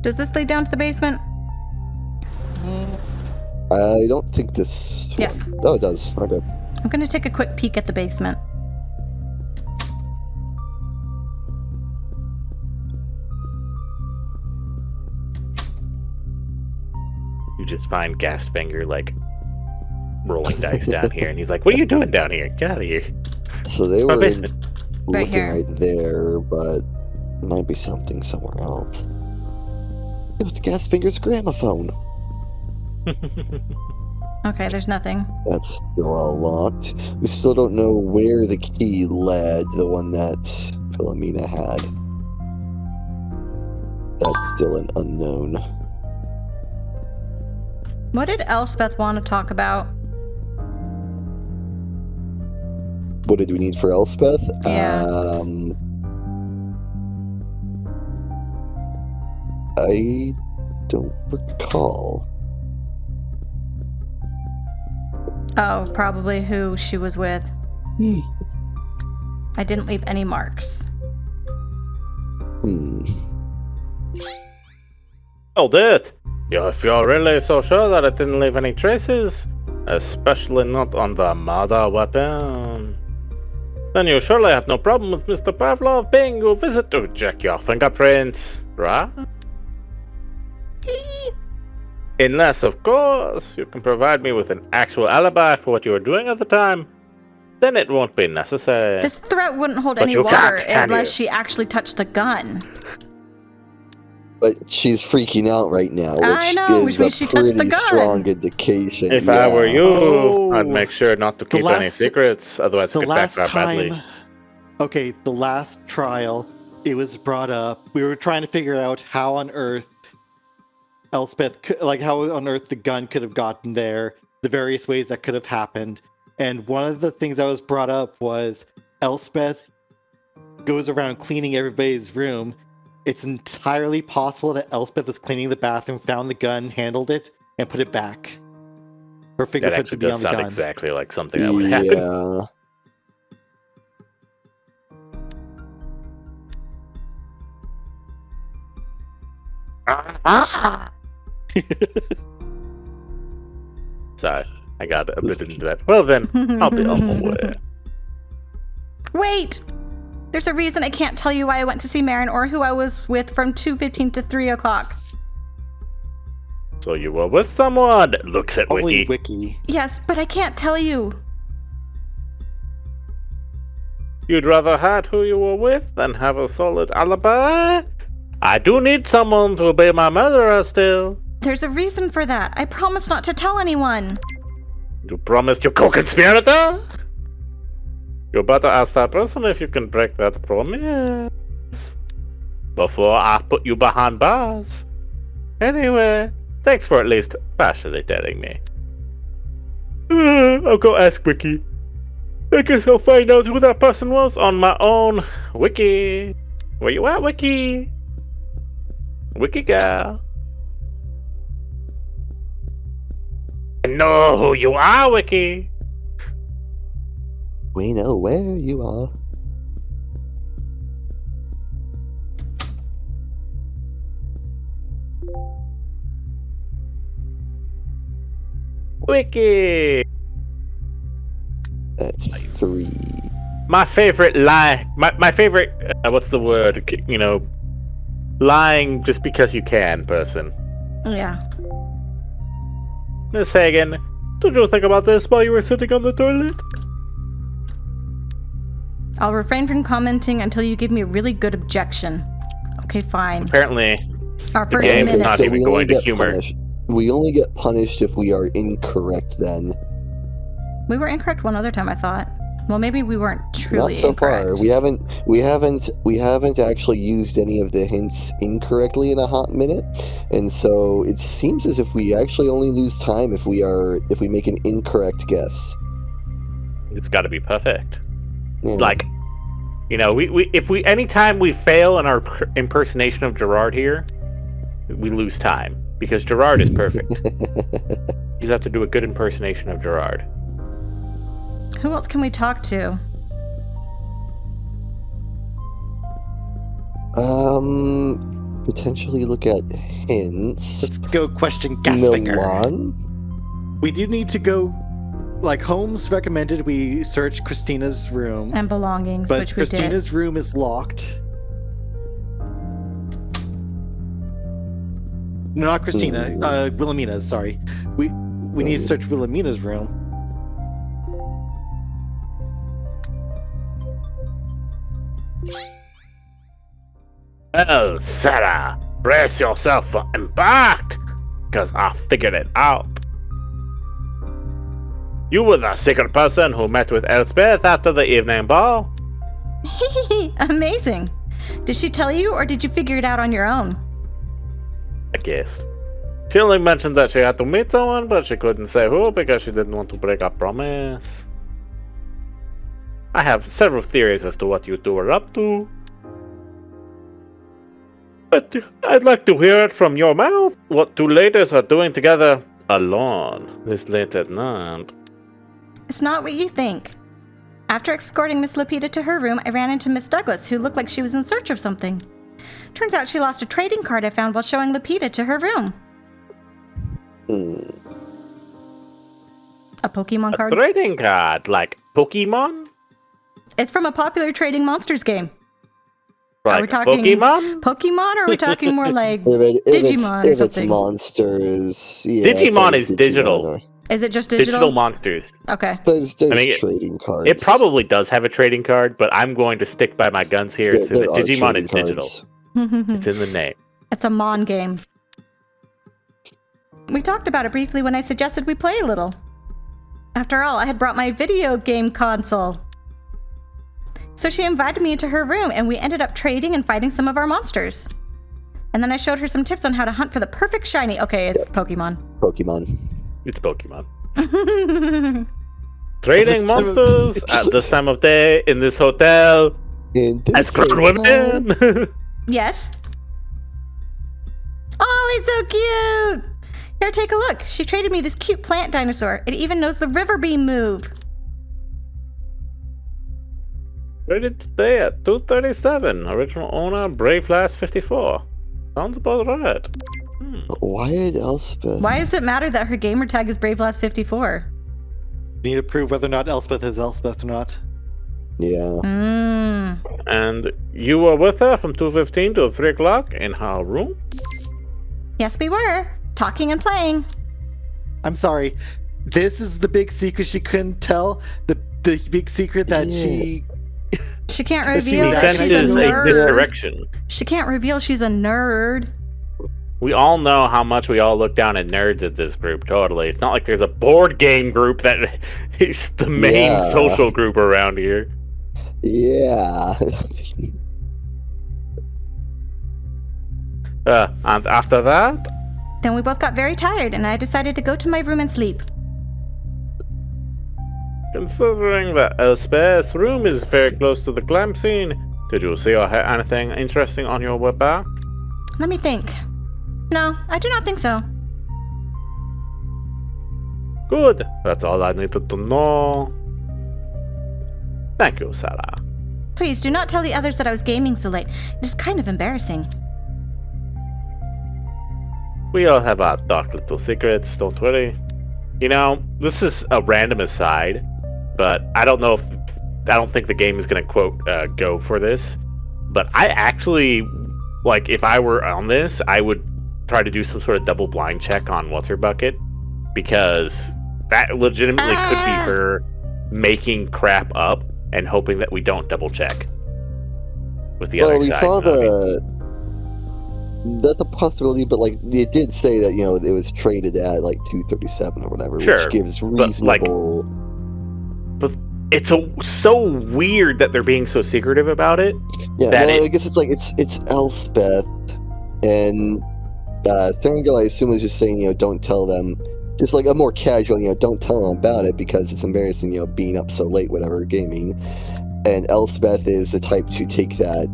Does this lead down to the basement? I don't think this Yes. one. Oh, it does. Okay. I'm gonna take a quick peek at the basement. You just find Gastfinger, like, rolling dice down here, and he's like, what are you doing down here? Get out of here. So they My were basement. Right looking here. right there, but it might be something somewhere else. It was Gasfinger's gramophone. Okay, there's nothing. That's still all locked. We still don't know where the key led, the one that Philomena had. That's still an unknown. What did Elspeth want to talk about? What did we need for Elspeth? Yeah. I don't recall. Oh, probably who she was with. I didn't leave any marks. Hold it! Yeah, if you're really so sure that it didn't leave any traces, especially not on the murder weapon, then you surely have no problem with Mr. Pavlov paying you a visit to check your fingerprints, right? Unless, of course, you can provide me with an actual alibi for what you were doing at the time, then it won't be necessary. This threat wouldn't hold But any you water can't, can unless you? she actually touched the gun. But she's freaking out right now, which I know, which is means a she touched the pretty gun. strong indication. If I were you, Oh. I'd make sure not to keep any secrets, otherwise it The could last backfire badly. time, okay, the last trial, it was brought up. We were trying to figure out how on earth Elspeth, how on earth the gun could have gotten there, the various ways that could have happened. And one of the things that was brought up was Elspeth goes around cleaning everybody's room. It's entirely possible that Elspeth was cleaning the bathroom, found the gun, handled it, and put it back. Her That fingerprints actually would be does on the sound gun. exactly like something that would happen. Sorry, I got a bit into that. Well then, I'll be on my way. Wait! There's a reason I can't tell you why I went to see Marin or who I was with from 2:15 to 3 o'clock. So you were with someone? Looks at Probably Wickie. Wickie. Yes, but I can't tell you. You'd rather hide who you were with than have a solid alibi? I do need someone to be my murderer still. There's a reason for that. I promise not to tell anyone. You promised your co-conspirator? You better ask that person if you can break that promise before I put you behind bars. Anyway, thanks for at least partially telling me. I'll go ask Wickie. I guess I'll find out who that person was on my own. Wickie. Where you at, Wickie? Wickie gal. I know who you are, Wickie. We know where you are. Wickie. That's 3. My favorite lie. My favorite. What's the word? You know, lying just because you can, person. Yeah. Miss Hagen, did you think about this while you were sitting on the toilet? I'll refrain from commenting until you give me a really good objection. Okay, fine. Apparently, Our first game is minute. not So even we going only to get humor. punished. We only get punished if we are incorrect then. We were incorrect one other time, I thought. Well, maybe we weren't truly Not so incorrect. far. We haven't actually used any of the hints incorrectly in a hot minute, and so it seems as if we actually only lose time if we make an incorrect guess. It's got to be perfect. Yeah. Like, you know, anytime we fail in our impersonation of Gerard here, we lose time because Gerard is perfect. You just have to do a good impersonation of Gerard. Who else can we talk to? potentially look at hints. Let's go question Gasfinger. Milan? We do need to go. Like Holmes recommended, we search Christina's room, And belongings, but which we did. Christina's room is locked. No, not Christina. Wilhelmina's. Sorry. We need to search Wilhelmina's room. Well, Sarah, brace yourself for impact, because I figured it out. You were the secret person who met with Elspeth after the evening ball. Amazing. Did she tell you, or did you figure it out on your own? I guess. She only mentioned that she had to meet someone, but she couldn't say who because she didn't want to break a promise. I have several theories as to what you two are up to. But I'd like to hear it from your mouth what two ladies are doing together alone this late at night. It's not what you think. After escorting Miss Lupita to her room, I ran into Miss Douglas, who looked like she was in search of something. Turns out she lost a trading card I found while showing Lupita to her room. A Pokemon A card? trading card, like Pokemon? It's from a popular trading monsters game. Like Are we talking Pokemon? Pokemon, or are we talking more like If Digimon or it's something? monsters, yeah. it's Digimon like is digital. Is it just digital? Digital monsters. Okay. There's I mean, trading cards. It probably does have a trading card, but I'm going to stick by my guns here. It's in the are Digimon is trading digital. cards. It's in the name. It's a Mon game. We talked about it briefly when I suggested we play a little. After all, I had brought my video game console. So she invited me into her room, and we ended up trading and fighting some of our monsters. And then I showed her some tips on how to hunt for the perfect shiny. Okay, it's Pokemon. Pokemon. It's Pokemon. Trading monsters at this time of day in this hotel as grown women. Yes. Oh, it's so cute. Here, take a look. She traded me this cute plant dinosaur. It even knows the river beam move. Traded today at 2:37. Original owner Brave Last 54. Sounds about right. Why did Elspeth? Why does it matter that her gamer tag is BraveLast54? Need to prove whether or not Elspeth is Elspeth or not. Yeah. And you were with her from 2:15 to 3 o'clock in her room? Yes, we were. Talking and playing. I'm sorry. This is the big secret she couldn't tell. The big secret that she. She can't But she reveal was that Sense she's a is a nerd. misdirection. She can't reveal she's a nerd. We all know how much we all look down at nerds at this group, totally. It's not like there's a board game group that is the main Yeah. social group around here. Yeah. And after that, Then we both got very tired, and I decided to go to my room and sleep. considering that Elspeth's room is very close to the crime scene, did you see or hear anything interesting on your way back? Let me think. No, I do not think so. Good. That's all I needed to know. Thank you, Sarah. Please do not tell the others that I was gaming so late. It is kind of embarrassing. We all have our dark little secrets, don't worry. You know, this is a random aside, but I don't think the game is gonna go for this. But I actually, like, if I were on this, I would try to do some sort of double blind check on What's Her Bucket, because that legitimately could be her making crap up and hoping that we don't double check with the other Well, we side. saw you know what I mean? that's a possibility, but like it did say that it was traded at like 2:37 or whatever, Sure, which gives but, like, reasonable. But it's so weird that they're being so secretive about it. Yeah, that well, it- I guess it's like it's Elspeth, and Sterngel, I assume, is just saying don't tell them, just like a more casual don't tell them about it because it's embarrassing being up so late, whatever, gaming. And Elspeth is the type to take that.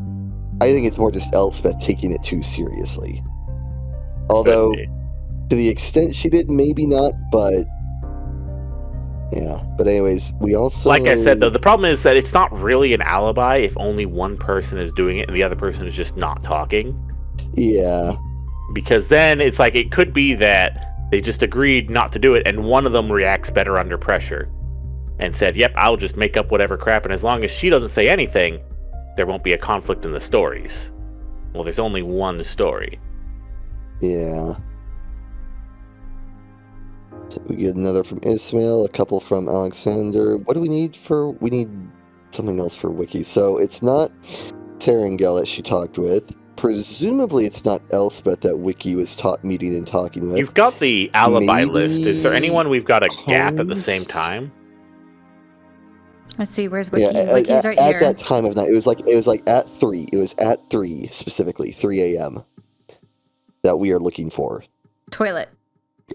I think it's more just Elspeth taking it too seriously. Although, to the extent she did, maybe not, but yeah. But anyways, we also, Like I said, though, the problem is that it's not really an alibi if only one person is doing it and the other person is just not talking. Yeah. Because then it's like it could be that they just agreed not to do it, and one of them reacts better under pressure and said, yep, I'll just make up whatever crap, and as long as she doesn't say anything, there won't be a conflict in the stories. Well, there's only one story. Yeah. So we get another from Ismail, a couple from Alexander. What do we need for... We need something else for Wickie. So it's not Serengel that she talked with. Presumably it's not Elspeth that Wickie was meeting and talking with. You've got the alibi Maybe list. Is there anyone we've got a gap at the Holmes? same time? Let's see, where's Wickie? Yeah, Wickie's right at here. that time of night. It was like at 3. It was at 3, specifically, 3 a.m. that we are looking for. Toilet.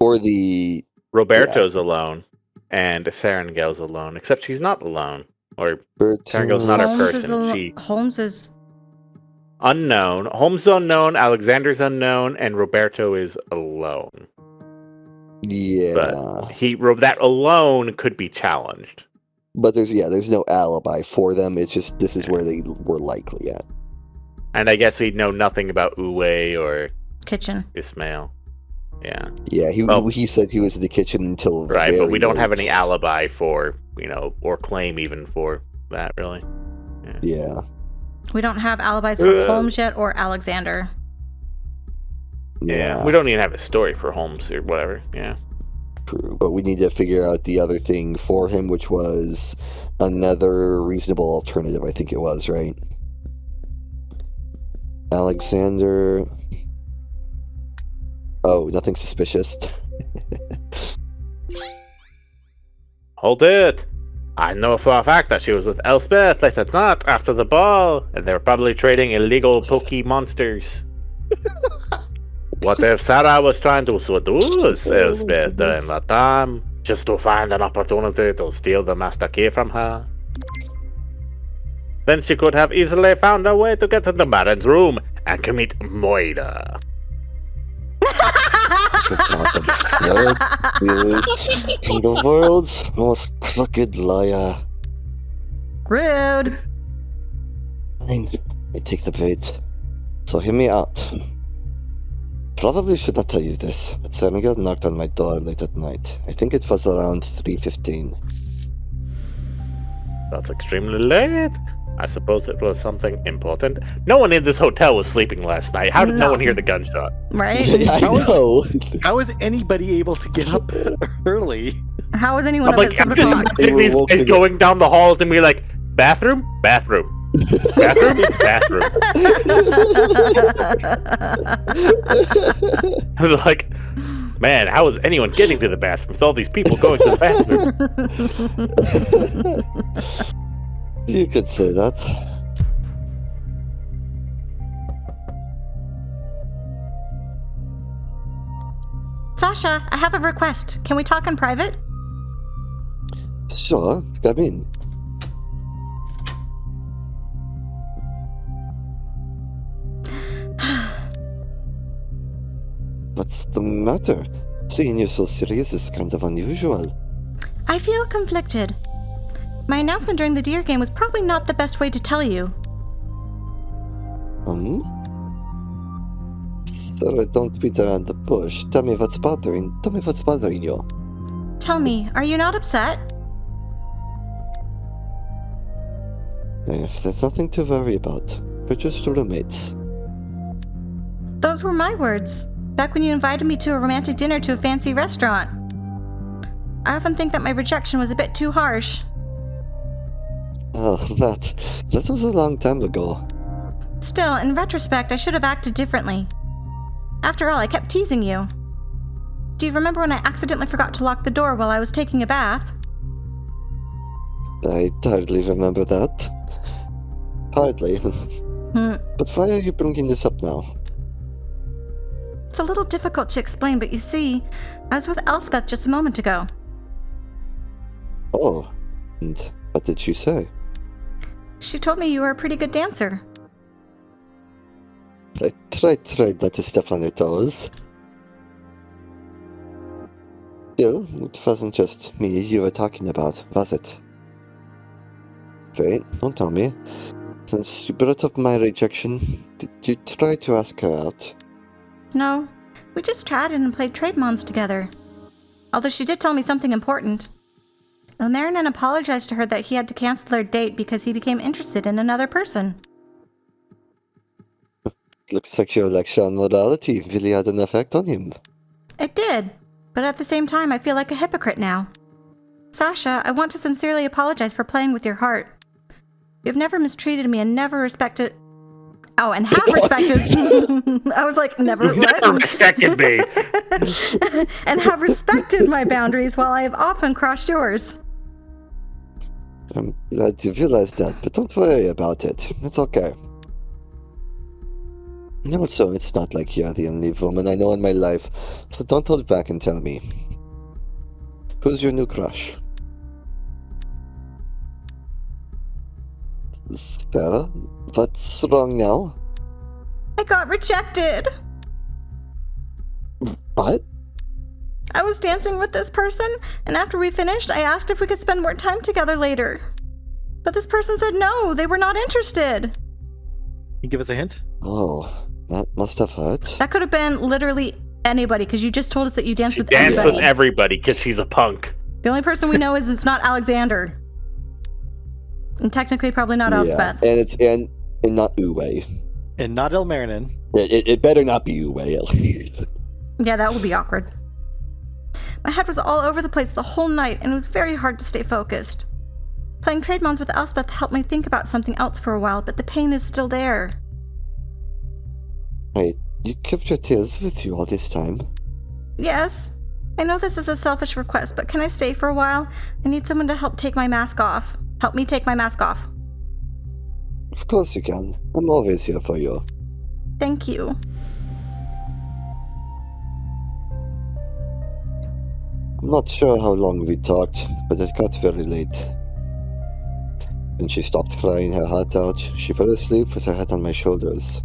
Or the... Roberto's alone, and Serengel's alone, except she's not alone. Or Serengel's not her Holmes is person. Holmes is... Unknown. Holmes is unknown, Alexander's unknown, and Roberto is alone. Yeah. But that alone could be challenged. But there's no alibi for them. It's just this is where they were likely at. And I guess we know nothing about Uwe or kitchen. Ismail. Yeah. Yeah, he said he was in the kitchen until right, but we don't have late. any alibi for, or claim even for that, really. Yeah. We don't have alibis for Holmes yet or Alexander. Yeah. We don't even have a story for Holmes or whatever. Yeah. True. But we need to figure out the other thing for him, which was another reasonable alternative, I think it was, right? Alexander. Oh, nothing suspicious. Hold it! I know for a fact that she was with Elspeth late at night after the ball, and they were probably trading illegal Poke monsters. What if Sarah was trying to seduce Elspeth during that time, just to find an opportunity to steal the master key from her? Then she could have easily found a way to get into Baron's room and commit murder. The world's most crooked liar. Rude. Fine, I take the bait. So hear me out. Probably should not tell you this, but Senegal knocked on my door late at night. I think it was around 3:15. That's extremely late. I suppose it was something important. No one in this hotel was sleeping last night. How did no one hear the gunshot? Right? Yeah, I know. How is anybody able to get up early? How is anyone I'm up like, at 7 I'm just o'clock? imagining these woken guys up. going down the halls and be like, bathroom? Bathroom. Bathroom? Bathroom. I'm like, man, how is anyone getting to the bathroom with all these people going to the bathroom? You could say that. Sasha, I have a request. Can we talk in private? Sure, come in. What's the matter? Seeing you so serious is kind of unusual. I feel conflicted. My announcement during the deer game was probably not the best way to tell you. Sarah, don't beat around the bush. Tell me what's bothering you. Tell me, are you not upset? If there's nothing to worry about, we're just roommates. Those were my words, back when you invited me to a romantic dinner to a fancy restaurant. I often think that my rejection was a bit too harsh. Oh, that was a long time ago. Still, in retrospect, I should have acted differently. After all, I kept teasing you. Do you remember when I accidentally forgot to lock the door while I was taking a bath? I hardly remember that. Hardly. But why are you bringing this up now? It's a little difficult to explain, but you see, I was with Elspeth just a moment ago. Oh, and what did she say? She told me you were a pretty good dancer. I tried not to step on her toes. No, it wasn't just me you were talking about, was it? Wait, don't tell me. Since you brought up my rejection, did you try to ask her out? No, we just chatted and played trade mons together. Although she did tell me something important. Ilmarinen apologized to her that he had to cancel their date because he became interested in another person. Looks like your lecture on morality really had an effect on him. It did, but at the same time I feel like a hypocrite now. Sasha, I want to sincerely apologize for playing with your heart. You've never mistreated me and never respected... Oh, and have respected... I was like, never what? Never respected me. And have respected my boundaries while I have often crossed yours. I'm glad you realized that, but don't worry about it. It's okay. Also, it's not like you're the only woman I know in my life, so don't hold back and tell me. Who's your new crush? Sarah? What's wrong now? I got rejected. What? I was dancing with this person, and after we finished, I asked if we could spend more time together later. But this person said no, they were not interested. Can you give us a hint? Oh, that must have hurt. That could have been literally anybody, because you just told us that you danced with Dance everybody. with everybody because she's a punk. The only person we know is it's not Alexander. And technically probably not Elspeth. And not Uwe. And not Ilmarinen. It better not be Uwe, at least. Yeah, that would be awkward. My head was all over the place the whole night, and it was very hard to stay focused. Playing trade mons with Elspeth helped me think about something else for a while, but the pain is still there. Wait, you kept your tears with you all this time? Yes. I know this is a selfish request, but can I stay for a while? I need someone to help take my mask off. Help me take my mask off. Of course you can. I'm always here for you. Thank you. I'm not sure how long we talked, but it got very late. When she stopped crying her heart out, she fell asleep with her head on my shoulders.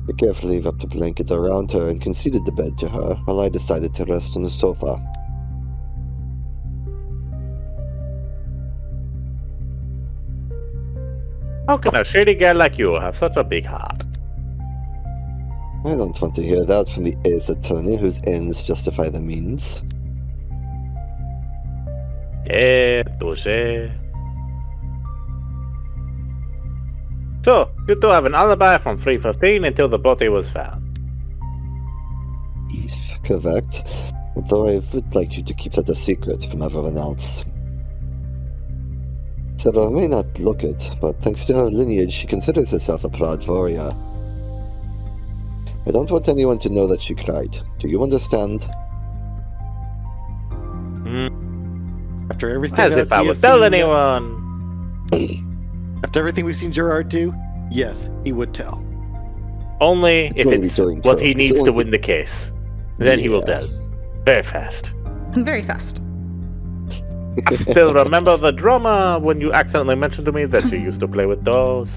I carefully wrapped a blanket around her and conceded the bed to her while I decided to rest on the sofa. How can a shady girl like you have such a big heart? I don't want to hear that from the ace attorney whose ends justify the means. Touché. So, you two have an alibi from 3:15 until the body was found. Correct. Although I would like you to keep that a secret from everyone else. Sarah may not look it, but thanks to her lineage, she considers herself a proud warrior. I don't want anyone to know that she cried. Do you understand? After everything As that if I we would have tell seen, anyone. After everything we've seen Gerard do, yes, he would tell. Only It's if going to be it's during what court. he It's needs to only- win the case. Then he will Yeah. tell. Very fast. Very fast. I still remember the drama when you accidentally mentioned to me that you used to play with dolls.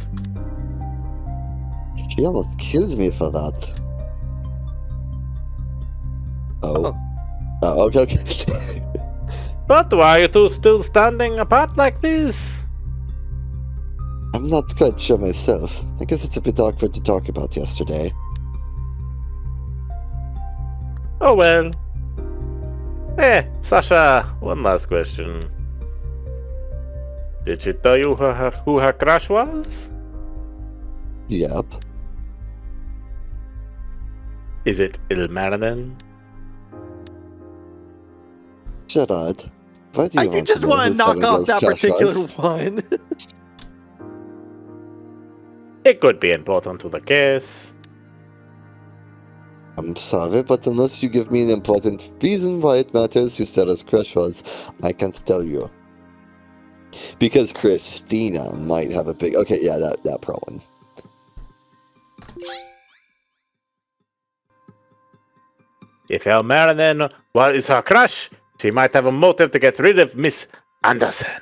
She almost killed me for that. Oh. Oh, okay. But why are you two still standing apart like this? I'm not quite sure myself. I guess it's a bit awkward to talk about yesterday. Oh well. Sasha, one last question. Did she tell you who her crush was? Yep. Is it Ilmarinen? Gerard, why do you I want just to know want who to knock off Sarah's that crush particular was? one. It could be important to the case. I'm sorry, but unless you give me an important reason why it matters who Sarah's crush was, I can't tell you. Because Christina might have a big... Okay, yeah, that problem. If Ilmarinen is her crush, she might have a motive to get rid of Miss Anderson.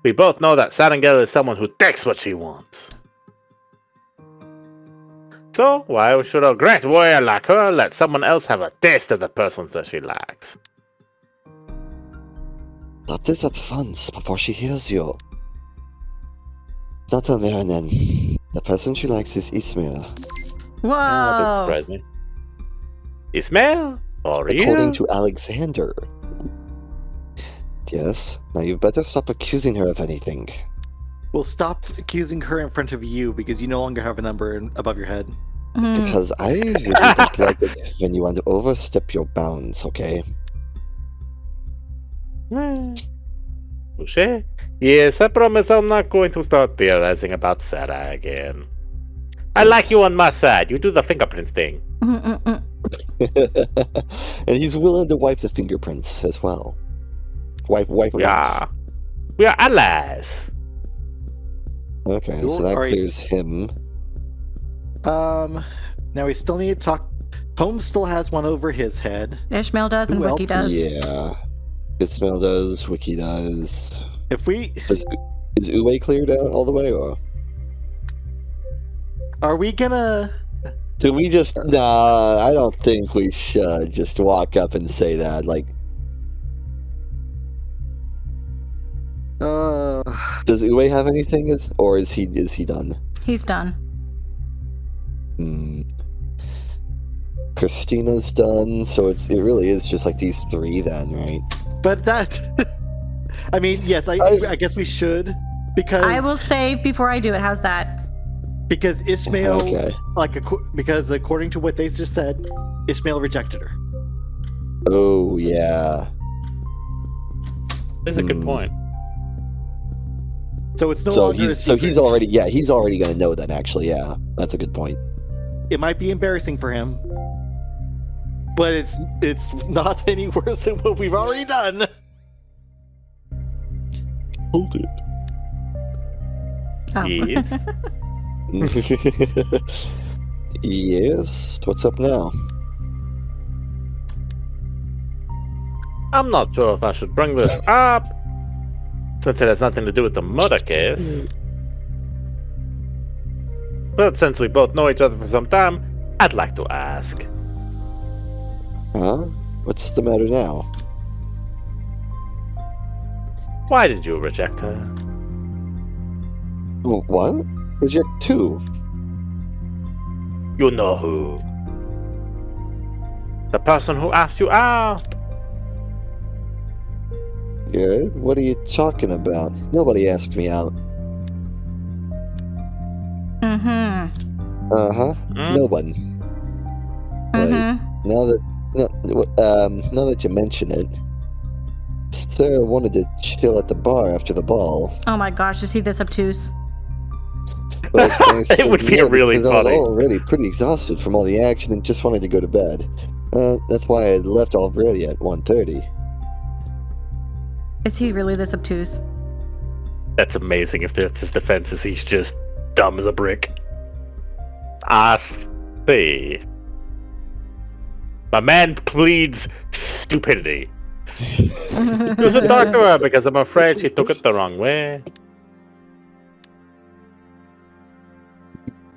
We both know that Sarangel is someone who takes what she wants. So, why should a great warrior like her let someone else have a taste of the persons that she likes? Stop this at once before she hears you. It's not Elronia. The person she likes is Ismail. Whoa! That didn't surprise me. Ismail? For you? According to Alexander. Yes. Now you better stop accusing her of anything. We'll stop accusing her in front of you because you no longer have a number above your head. Because I really don't like it when you want to overstep your bounds, okay? Touché. Yes, I promise I'm not going to start theorizing about Sarah again. I like you on my side. You do the fingerprint thing. And he's willing to wipe the fingerprints as well. Wipe them off. We are allies. Okay, so that clears him. Now we still need to talk. Holmes still has one over his head. Ishmael does and Who Wickie else? does. Yeah. Ismail does, Wickie does. If we Is Uwe cleared out all the way, or? are we gonna? Do we just... Nah, I don't think we should just walk up and say that. Like, does Uwe have anything, or is he done? He's done. Christina's done, so it really is just like these three then, right? But that. I mean, yes, I guess we should because I will save before I do it. How's that? because Ismail, Okay. because according to what they just said, Ismail rejected her. Oh, yeah. That's a good point. So it's no So longer. he's already gonna know then, actually, yeah. That's a good point. It might be embarrassing for him, but it's not any worse than what we've already done. Hold it. Oh. Yes. Yes. What's up now? I'm not sure if I should bring this up, since it has nothing to do with the murder case. But since we both know each other for some time, I'd like to ask. Huh? What's the matter now? Why did you reject her? What? Reject two? You know who. The person who asked you out. Good. What are you talking about? Nobody asked me out. Mm-hmm. Uh-huh. Mm. No one. Mm-hmm. Now that you mention it, Sarah wanted to chill at the bar after the ball. Oh my gosh, is he this obtuse? But I said It would be no really because I was funny. already pretty exhausted from all the action and just wanted to go to bed. That's why I left already at 1:30. Is he really this obtuse? That's amazing if that's his defense, is he's just dumb as a brick. I see. My man pleads stupidity. You should talk to her because I'm afraid she took it the wrong way.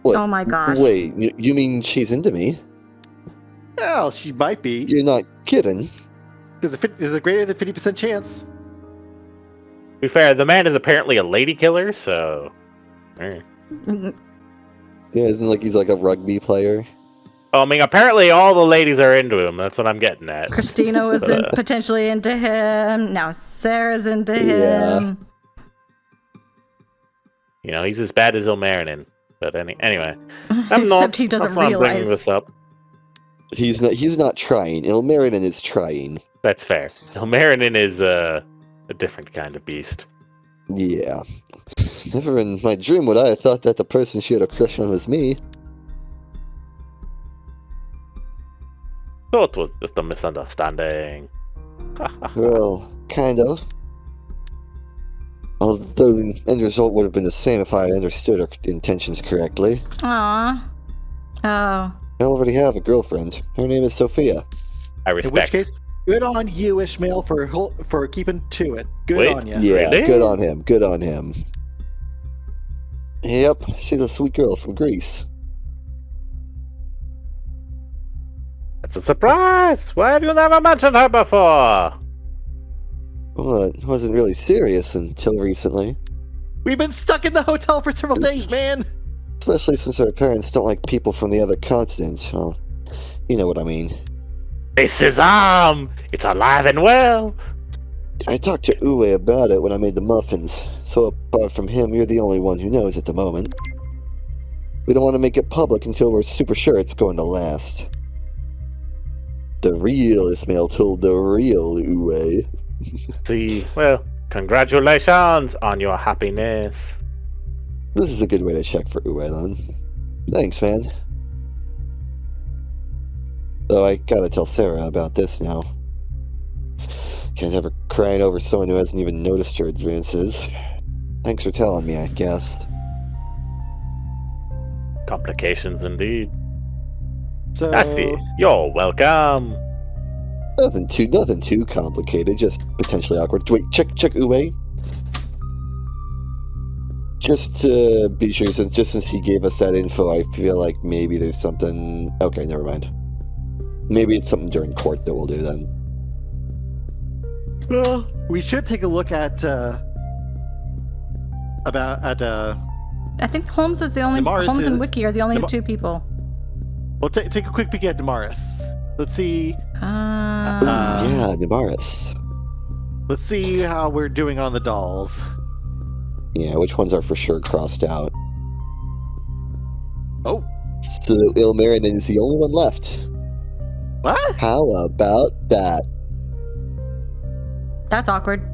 What? Oh my gosh. Wait, you mean she's into me? Well, she might be. You're not kidding? There's a greater than 50% chance. To be fair, the man is apparently a lady killer, so... Mm, Yeah, isn't like he's like a rugby player? I mean, apparently all the ladies are into him. That's what I'm getting at. Christina was potentially into him. Now Sarah's into Yeah. him. You know, he's as bad as Ilmarinen. But anyway, I'm Except not. he doesn't that's why I'm bringing realize. this up. He's not trying. Ilmarinen is trying. That's fair. Ilmarinen is a different kind of beast. Yeah. Never in my dream would I have thought that the person she had a crush on was me. So it was just a misunderstanding. Well, kind of. Although the end result would have been the same if I understood her intentions correctly. Aw. Oh. I already have a girlfriend. Her name is Sophia. I In which respect. case, good on you, Ishmael, for keeping to it. Good Wait. on you. Yeah, Really? good on him. Good on him. Yep, she's a sweet girl from Greece. That's a surprise! Why have you never mentioned her before? Well, it wasn't really serious until recently. We've been stuck in the hotel for several days, man! Especially since our parents don't like people from the other continent. Well, you know what I mean. This is it's alive and well. I talked to Uwe about it when I made the muffins, so apart from him, you're the only one who knows at the moment. We don't want to make it public until we're super sure it's going to last. The real Ismail told the real Uwe. See, well, congratulations on your happiness. This is a good way to check for Uwe, then. Thanks, man. Though I gotta tell Sarah about this now. Can't have her crying over someone who hasn't even noticed her advances. Thanks for telling me, I guess. Complications indeed. So, Nasty, you're welcome. Nothing too complicated, just potentially awkward. Wait, check Uwe. Just to be sure, since he gave us that info, I feel like maybe there's something... Okay, never mind. Maybe it's something during court that we'll do then. well, we should take a look at, I think Holmes is the only. Damaris Holmes and is- Wickie are the only two people. well, take a quick peek at Damaris. Let's see. Yeah, Damaris. Let's see how we're doing on the dolls. Yeah, which ones are for sure crossed out? Oh, So Ilmarinen is the only one left. what? How about that? That's awkward.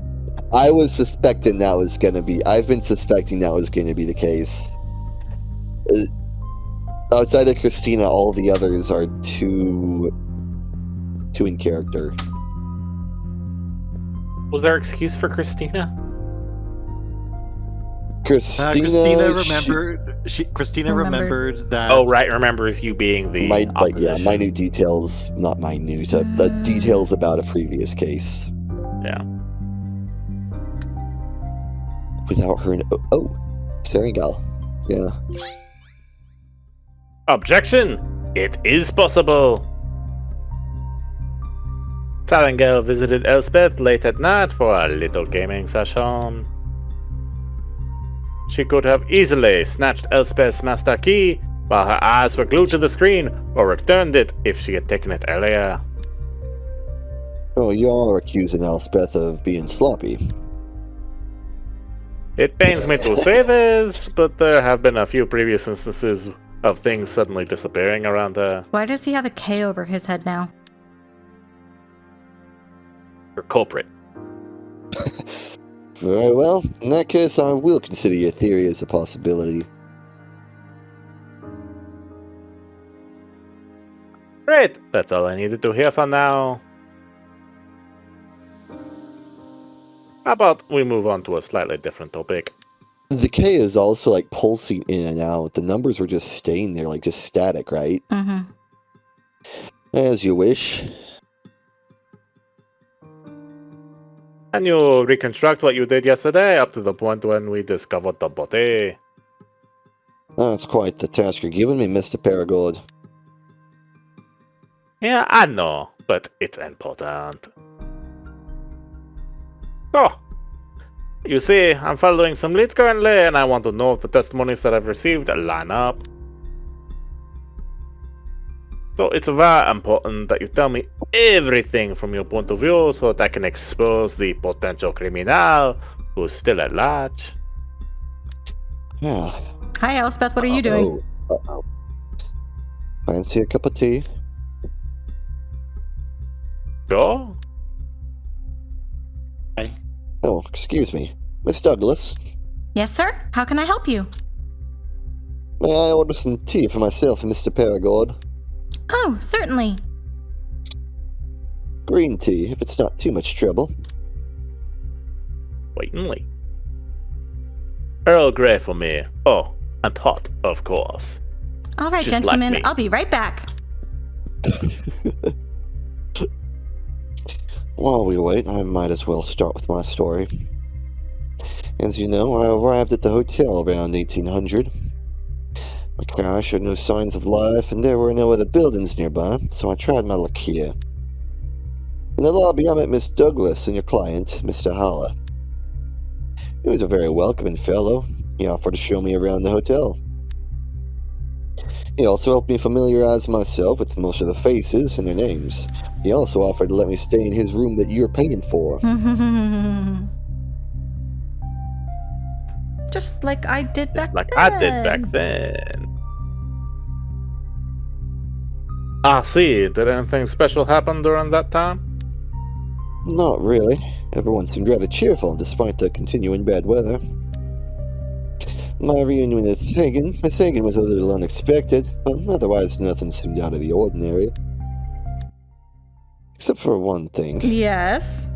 I was suspecting that was gonna be... I've been suspecting that was gonna be the case. Outside of Christina, all the others are too in character. Was there excuse for Christina? Christina Christina remembered that. Oh, right, remembers you being the opposition. minute details, not minute, the details about a previous case. Yeah. Without her... Oh, Serengal. Yeah. Objection! It is possible! Sarangel visited Elspeth late at night for a little gaming session. She could have easily snatched Elspeth's master key while her eyes were glued to the screen, or returned it if she had taken it earlier. Oh, you're accusing Elspeth of being sloppy. It pains me to say this, but there have been a few previous instances of things suddenly disappearing around her. Why does he have a K over his head now? Her culprit. Very well. In that case, I will consider your theory as a possibility. Great, that's all I needed to hear for now. How about we move on to a slightly different topic? The K is also like pulsing in and out. The numbers were just staying there, like just static, right? Mm-hmm. As you wish. Can you reconstruct what you did yesterday up to the point when we discovered the body? That's quite the task you're giving me, Mr. Paragord. Yeah, I know, but it's important. So, you see, I'm following some leads currently, and I want to know if the testimonies that I've received line up. So it's very important that you tell me everything from your point of view so that I can expose the potential criminal who's still at large. Yeah. Hi, Elspeth. What are you doing? Uh-oh. Fancy a cup of tea? Sure. Oh, excuse me. Miss Douglas, Yes, sir. How can I help you? may I order some tea for myself and Mr. Paragord? Oh, certainly. Green tea, if it's not too much trouble. Wait and wait. Earl Grey for me. Oh, and hot, of course. All right, Just like gentlemen. me. I'll be right back. While we wait, I might as well start with my story. As you know, I arrived at the hotel around 1800. My car showed no signs of life, and there were no other buildings nearby, so I tried my luck here. In the lobby, I met Miss Douglas and your client, Mr. Holla. He was a very welcoming fellow. He offered to show me around the hotel. He also helped me familiarize myself with most of the faces and their names. He also offered to let me stay in his room that you're paying for. Just like I did back Like then. I did back then. I see. Did anything special happen during that time? Not really. Everyone seemed rather cheerful despite the continuing bad weather. My reunion with Miss Hagen was a little unexpected, but otherwise nothing seemed out of the ordinary. Except for one thing. Yes.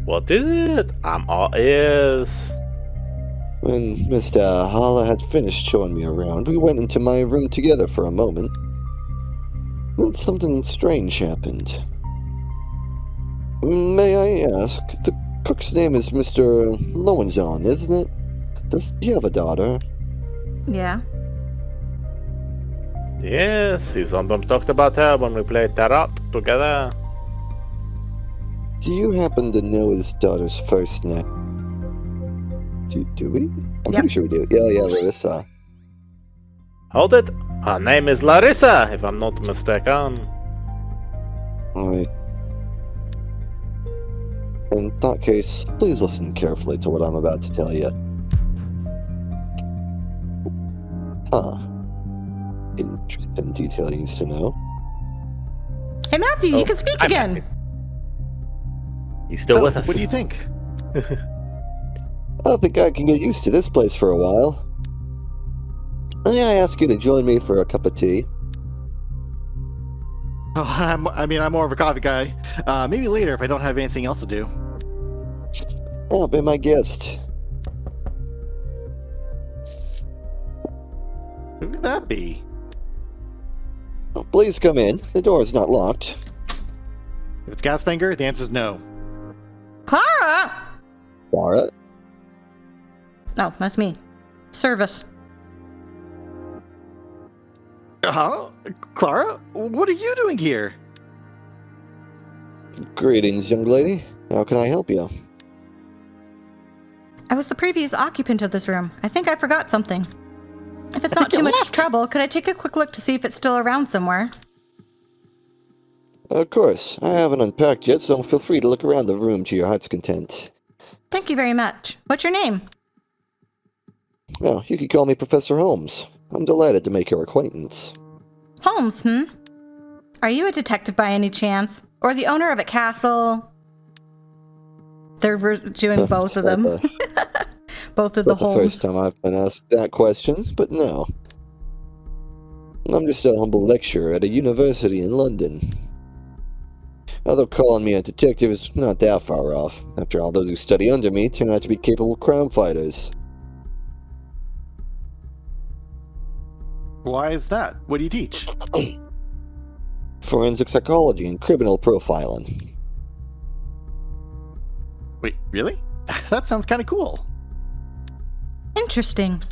What is it? I'm all ears. When Mr. Holla had finished showing me around, we went into my room together for a moment. Then something strange happened. May I ask, the cook's name is Mr. Lowenjohn, isn't it? Does he have a daughter? Yeah. Yes, he sometimes talked about her when we played Tarot together. Do you happen to know his daughter's first name? Do we? I'm Yep. pretty sure we do. Yeah, Larissa. Hold it. Her name is Larissa, if I'm not mistaken. Alright. In that case, please listen carefully to what I'm about to tell you. Huh. Interesting details to know. Hey, Matthew, you Oh, can speak hi, again. Matthew. He's still with us. What do you think? I think I can get used to this place for a while. May I ask you to join me for a cup of tea? Oh, I'm more of a coffee guy. Maybe later if I don't have anything else to do. I'll be my guest. Who could that be? Oh, please come in. The door is not locked. If it's Gasfinger, the answer is no. Clara! Clara? No, that's me. Service. Huh? Clara? What are you doing here? Greetings, young lady. How can I help you? I was the previous occupant of this room. I think I forgot something. If it's not think too you much left. trouble, could I take a quick look to see if it's still around somewhere? Of course. I haven't unpacked yet, so feel free to look around the room to your heart's content. Thank you very much. What's your name? Well, you could call me Professor Holmes. I'm delighted to make your acquaintance. Holmes, Are you a detective by any chance? Or the owner of a castle? They're doing both of them. Both of the Not the first Holmes. time I've been asked that question, but no. I'm just a humble lecturer at a university in London. Although calling me a detective is not that far off. After all, those who study under me turn out to be capable crime fighters. Why is that? What do you teach? Forensic psychology and criminal profiling. Wait, really? That sounds kind of cool. Interesting.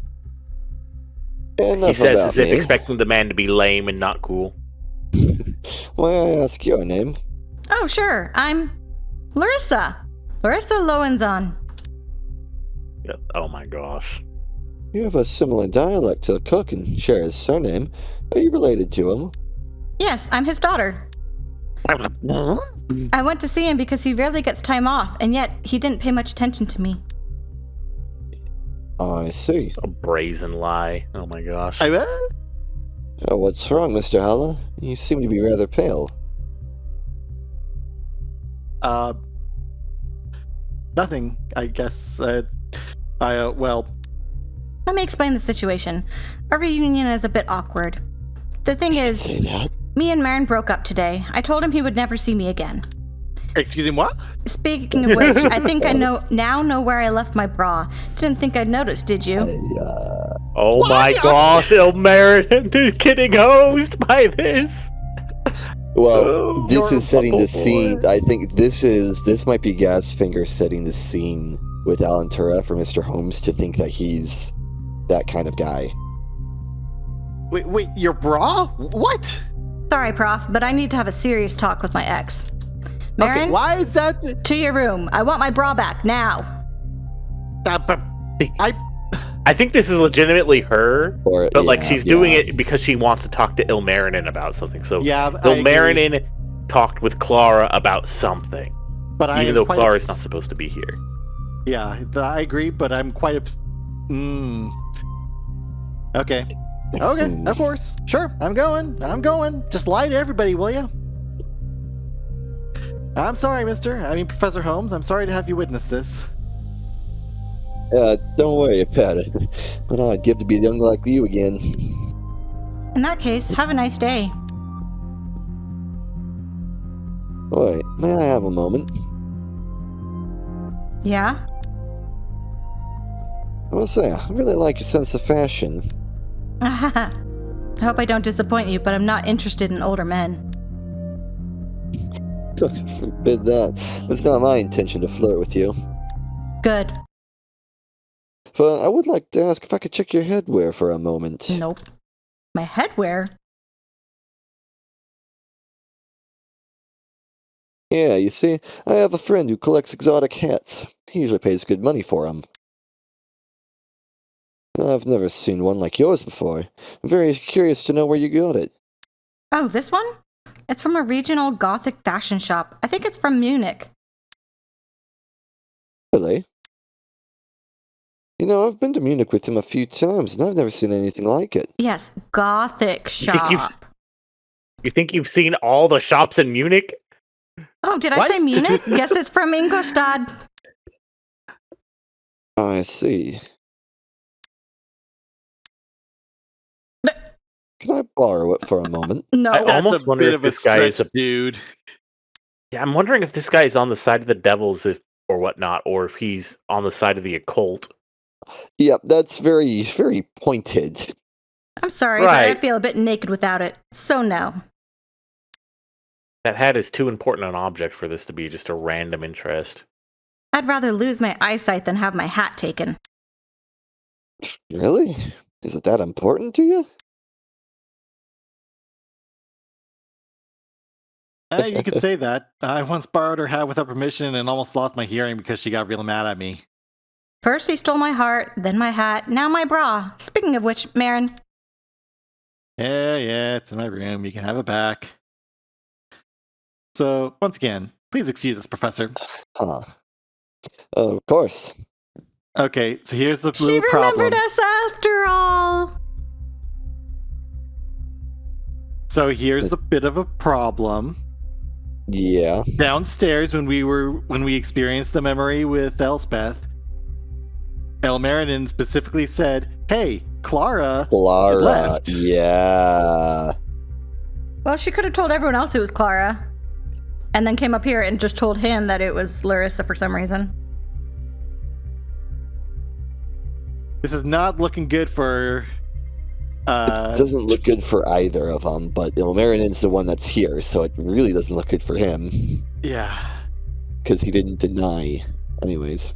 Enough He says about as if me. expecting the man to be lame and not cool. May I ask your name? Oh, sure. I'm Larissa. Larissa Lowenzohn. Yep. Oh my gosh. You have a similar dialect to the cook and share his surname. Are you related to him? Yes, I'm his daughter. I went to see him because he rarely gets time off, and yet he didn't pay much attention to me. I see. A brazen lie. Oh my gosh. Oh, what's wrong, Mr. Holla? You seem to be rather pale. Nothing, I guess. Well, Let me explain the situation. Our reunion is a bit awkward. The thing Say is, that. me and Marin broke up today. I told him he would never see me again. excuse me, what? Speaking of which, I think I know where I left my bra. Didn't think I'd notice, did you? Oh Why my are- gosh, Elmerin is getting hosed by this. Well, Oh, this you're is setting a the boy. scene. I think this might be Gasfinger setting the scene with Alan Tura for Mr. Holmes to think that he's that kind of guy. Wait, your bra? What? Sorry, Prof, but I need to have a serious talk with my ex. Marin, Okay, why is that? to your room. I want my bra back now. I think this is legitimately her, Or, but like yeah, she's doing it because she wants to talk to Ilmarinen about something. So Yeah, I agree. Ilmarinen talked with Clara about something, But I even am though quite Clara's not supposed to be here. Yeah, I agree, but I'm quite. Okay. Okay, of course. Sure, I'm going. Just lie to everybody, will you? I'm sorry, Professor Holmes. I'm sorry to have you witness this. Don't worry about it. But I'd give to be young like you again. In that case, have a nice day. Wait, may I have a moment? Yeah? I must say, I really like your sense of fashion. I hope I don't disappoint you, but I'm not interested in older men. Forbid that. It's not my intention to flirt with you. Good. But I would like to ask if I could check your headwear for a moment. Nope. My headwear? Yeah, you see, I have a friend who collects exotic hats. He usually pays good money for them. I've never seen one like yours before. I'm very curious to know where you got it. Oh, this one? It's from a regional Gothic fashion shop. I think it's from Munich. Really? You know, I've been to Munich with him a few times, and I've never seen anything like it. Yes, Gothic shop. You think you've seen all the shops in Munich? Oh, did I What? say Munich? Guess it's from Ingolstadt. I see. Can I borrow it for a moment? No. I That's almost a wonder bit if of a this guy is stretch, dude. Yeah, I'm wondering if this guy is on the side of the devils or whatnot, or if he's on the side of the occult. Yeah, that's very, very pointed. I'm sorry, but I Right. feel a bit naked without it. So no. That hat is too important an object for this to be just a random interest. I'd rather lose my eyesight than have my hat taken. Really? Is it that important to you? You could say that. I once borrowed her hat without permission and almost lost my hearing because she got real mad at me. First he stole my heart, then my hat, now my bra. Speaking of which, Marin, Yeah, it's in my room. You can have it back. So, once again, please excuse us, Professor. Huh. Of course. Okay, so here's the she little problem. remembered us after all. So here's the bit of a problem. Yeah. Downstairs, when we experienced the memory with Elspeth, Ilmarinen specifically said, "Hey, Clara left." Yeah. Well, she could have told everyone else it was Clara. And then came up here and just told him that it was Larissa for some reason. This is not looking good for. It doesn't look good for either of them, but Ilmarinen's the one that's here, so it really doesn't look good for him. Yeah. Because he didn't deny. Anyways.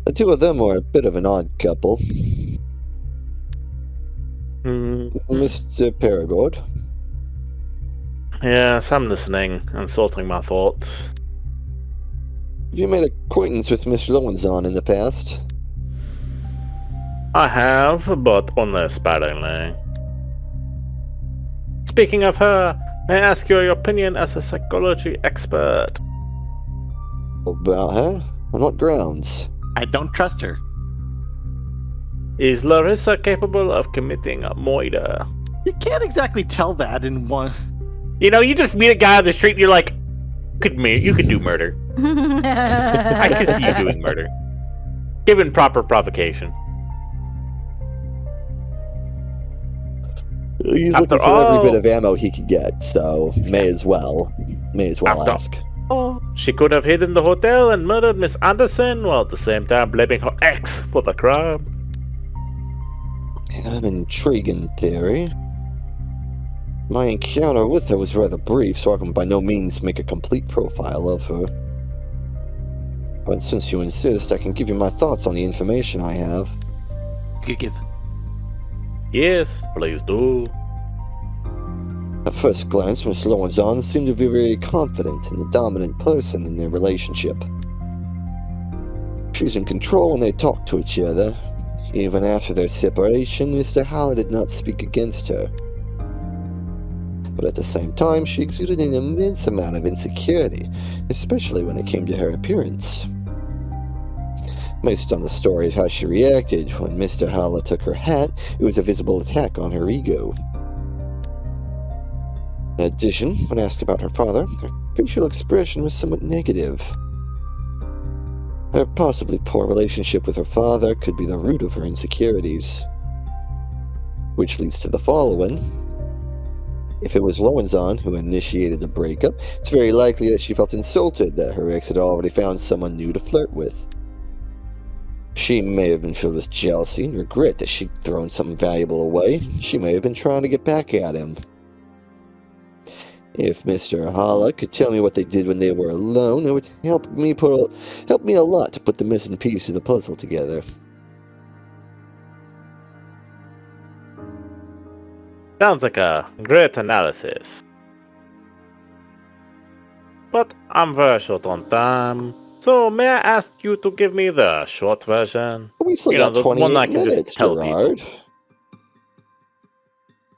The two of them are a bit of an odd couple. Mr. Perigord. Yes, I'm listening, consulting my thoughts. Have you made acquaintance with Miss Lowenzon in the past? I have, but only sparingly. Speaking of her, may I ask your opinion as a psychology expert? About her? On what grounds? I don't trust her. Is Larissa capable of committing murder? You can't exactly tell that in one. You know, you just meet a guy on the street and you're like, you could do murder. I could see you doing murder. Given proper provocation. He's After looking for every all- bit of ammo he could get, so may as well After- ask. Oh, she could have hidden the hotel and murdered Miss Anderson while at the same time blaming her ex for the crime. An intriguing theory. My encounter with her was rather brief, so I can by no means make a complete profile of her. But since you insist, I can give you my thoughts on the information I have. You could give. Yes, please do. A At first glance, Miss Lawrenzon seemed to be very confident and the dominant person in their relationship. She's in control when they talk to each other. Even after their separation, Mr. Howell did not speak against her. But at the same time, she exuded an immense amount of insecurity, especially when it came to her appearance. Based on the story of how she reacted when Mr. Howell took her hat, it was a visible attack on her ego. In addition, when asked about her father, her facial expression was somewhat negative. Her possibly poor relationship with her father could be the root of her insecurities. Which leads to the following. If it was Lawrenzon who initiated the breakup, it's very likely that she felt insulted that her ex had already found someone new to flirt with. She may have been filled with jealousy and regret that she'd thrown something valuable away. She may have been trying to get back at him. If Mr. Hala could tell me what they did when they were alone, it would help me a lot to put the missing piece of the puzzle together. Sounds like a great analysis. But I'm very short on time, so may I ask you to give me the short version? We still got the 28 one I can just minutes, tell Gerard. people.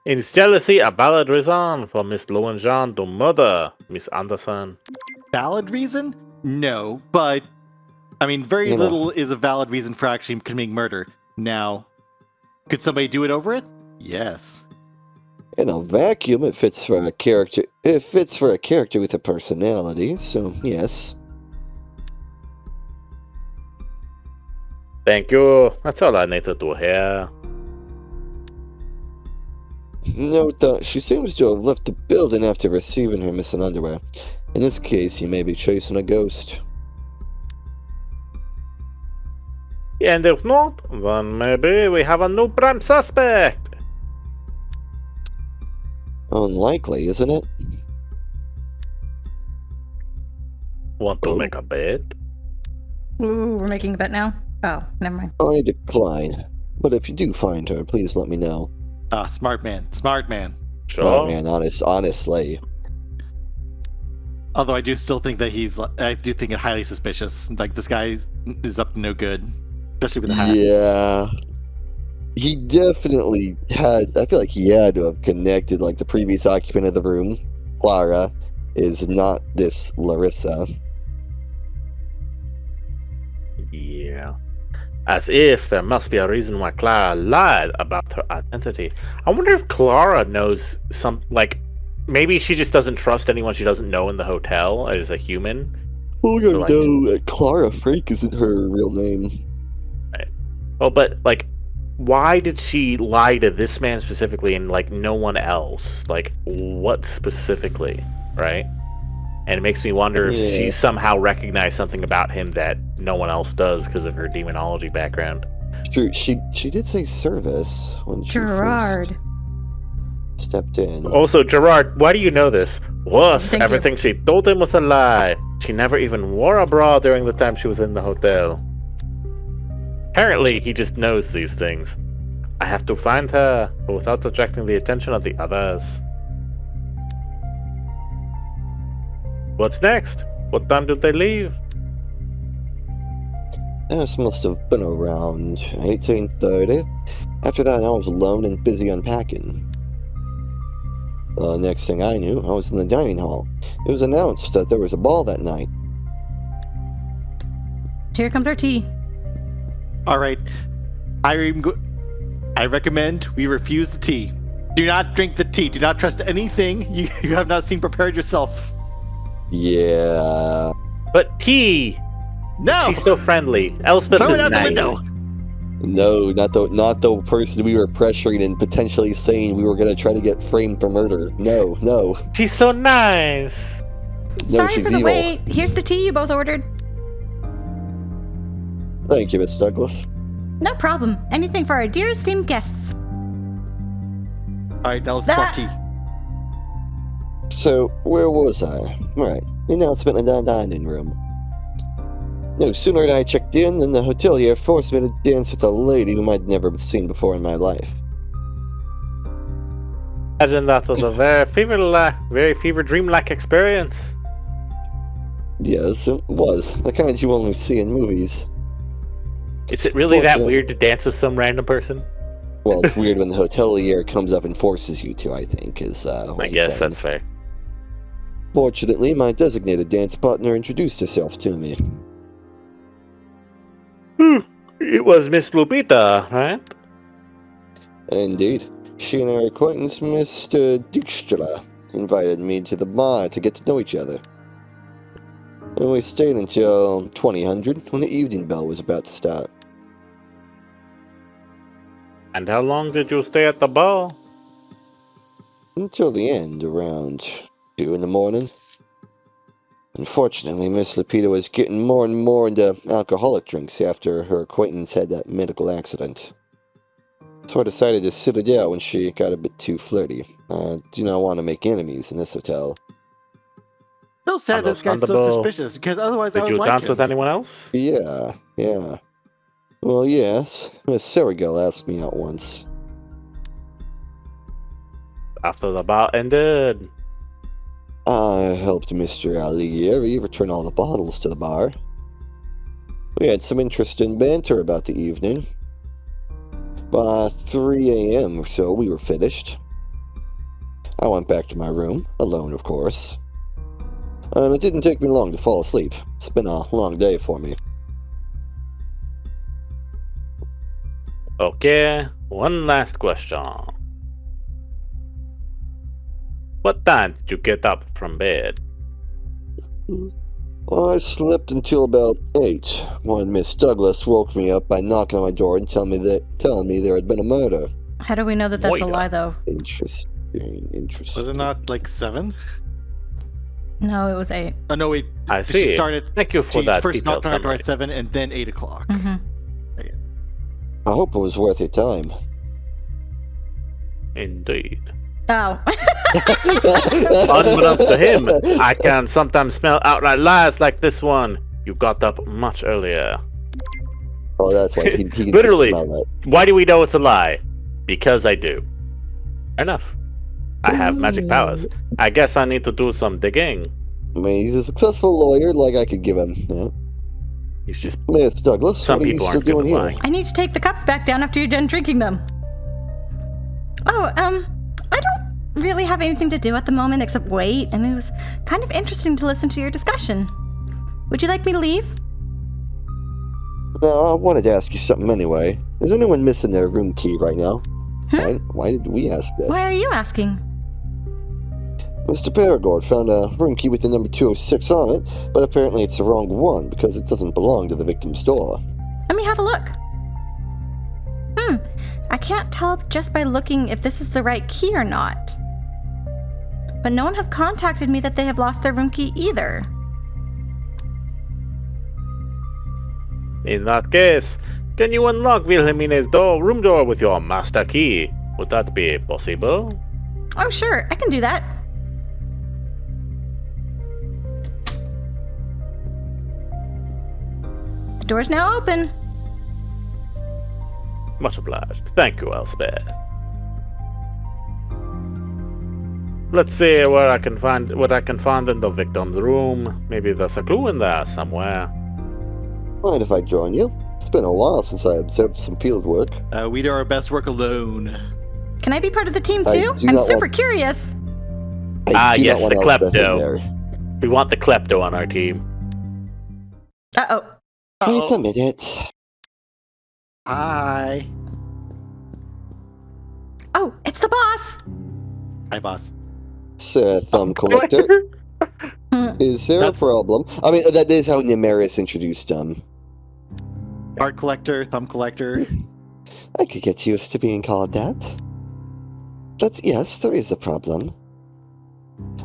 In jealousy, a valid reason for Miss Lawrenzon to murder Miss Anderson. Valid reason? No, but I mean, very You know. little is a valid reason for actually committing murder. Now, could somebody do it over it? Yes. In a vacuum, it fits for a character. It fits for a character with a personality, so yes. Thank you. That's all I needed to hear. Note that she seems to have left the building after receiving her missing underwear. In this case, you may be chasing a ghost. And if not, then maybe we have a new prime suspect. Unlikely, isn't it? Want to Oh. make a bet? Ooh, we're making a bet now? Oh, never mind. I decline. But if you do find her, please let me know. Smart man. Smart man. Sure. Oh man, honestly. Although I do still think that I do think it highly suspicious. Like, this guy is up to no good. Especially with the hat. Yeah. He definitely had, I feel like he had to have connected, like, the previous occupant of the room. Clara is not this Larissa. Yeah. As if there must be a reason why Clara lied about her identity. I wonder if Clara knows maybe she just doesn't trust anyone she doesn't know in the hotel as a human. Oh, So, like, no, Clara Frank isn't her real name. Oh, but, why did she lie to this man specifically and, no one else? What specifically, right? And it makes me wonder if she somehow recognized something about him that no one else does because of her demonology background. True, she did say service when she Gerard. first stepped in. Also, Gerard, why do you know this? Worse, Thank you. everything she told him was a lie. She never even wore a bra during the time she was in the hotel. Apparently, he just knows these things. I have to find her, but without attracting the attention of the others. What's next? What time did they leave? This must have been around 1830. After that, I was alone and busy unpacking. The next thing I knew, I was in the dining hall. It was announced that there was a ball that night. Here comes our tea. All right. I recommend we refuse the tea. Do not drink the tea. Do not trust anything you have not seen prepared yourself. Yeah. But T! No! She's so friendly. Elspeth Throw is it out nice. the window! No, not the person we were pressuring and potentially saying we were going to try to get framed for murder. No. She's so nice. No, Sorry she's for the evil. wait. Here's the tea you both ordered. Thank you, Miss Douglas. No problem. Anything for our dear esteemed guests. All right, now let's swap tea. So, where was I? Right, announcement in the dining room. No sooner had I checked in than the hotelier forced me to dance with a lady whom I'd never seen before in my life. Imagine that was a very fever dream-like experience. Yes, it was. The kind you only see in movies. Is it really that Fortunate- weird to dance with some random person? Well, it's weird when the hotelier comes up and forces you to, I think, is what I he guess said. that's fair. Fortunately, my designated dance partner introduced herself to me. It was Miss Lupita, right? Indeed. She and her acquaintance, Mr. Dijkstra, invited me to the bar to get to know each other. And we stayed until 2000 when the evening bell was about to start. And how long did you stay at the bar? Until the end, around 2 in the morning. Unfortunately, Miss Lupita was getting more and more into alcoholic drinks after her acquaintance had that medical accident. So I decided to sit it out when she got a bit too flirty. I do not want to make enemies in this hotel. So sad this guy's so Understandable. suspicious, because otherwise I Did would you like dance him. with anyone else? Yeah. Well, yes. Miss Serigal asked me out once. After the bar ended. I helped Mr. Alighieri return all the bottles to the bar. We had some interesting banter about the evening. By 3 a.m. or so, we were finished. I went back to my room, alone of course. And it didn't take me long to fall asleep. It's been a long day for me. Okay, one last question. What time did you get up from bed? I slept until about 8 when Miss Douglas woke me up by knocking on my door and telling me there had been a murder. How do we know that that's a Moira. lie, though? Interesting. Was it not like 7? No, it was 8. Oh no, wait. I She see. started. Thank you for She that first detailed knocked on our door summary. at 7 and then 8 o'clock. Mm-hmm. I hope it was worth your time. Indeed. Oh. Unbeknownst to him, I can sometimes smell outright lies like this one. You got up much earlier. Oh, that's why he can Literally. smell that. Why do we know it's a lie? Because I do. Fair enough. I have magic powers. I guess I need to do some digging. I mean, he's a successful lawyer, like I could give him. Yeah. He's just Miss Douglas, some what are you people still aren't good doing at here? lying. I need to take the cups back down after you're done drinking them. Oh, I don't really have anything to do at the moment except wait, and it was kind of interesting to listen to your discussion. Would you like me to leave? No, I wanted to ask you something anyway. Is anyone missing their room key right now? Why did we ask this? Why are you asking? Mr. Paragord found a room key with the number 206 on it, but apparently it's the wrong one because it doesn't belong to the victim's door. Let me have a look. I can't tell just by looking if this is the right key or not. But no one has contacted me that they have lost their room key either. In that case, can you unlock Wilhelmina's room door with your master key? Would that be possible? Oh, sure, I can do that. The door's now open. Much obliged. Thank you, Elspeth. Let's see what I can find in the victim's room. Maybe there's a clue in there somewhere. Mind if I join you? It's been a while since I observed some field work. We do our best work alone. Can I be part of the team I too? do I'm not super want- curious. I do yes, not the want Elspeth in klepto. there. We want the klepto on our team. Uh-oh. Wait a minute. Hi. Oh, it's the boss. Hi, boss. Sir Thumb Collector, is there That's- a problem? I mean, that is how Nemeris introduced him. Art collector, thumb collector. I could get used to being called that. But yes, there is a problem.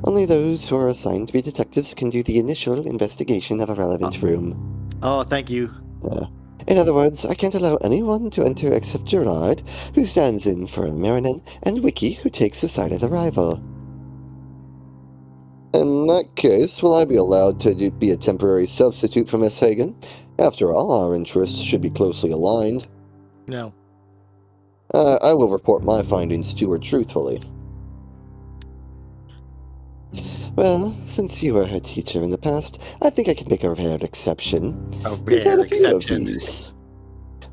Only those who are assigned to be detectives can do the initial investigation of a relevant room. Oh, thank you. In other words, I can't allow anyone to enter except Gerard, who stands in for Marinin, and Wickie, who takes the side of the rival. In that case, will I be allowed to be a temporary substitute for Miss Hagen? After all, our interests should be closely aligned. No. I will report my findings to her truthfully. Well, since you were her teacher in the past, I think I can make a rare exception. A We've had rare a few of exception. these.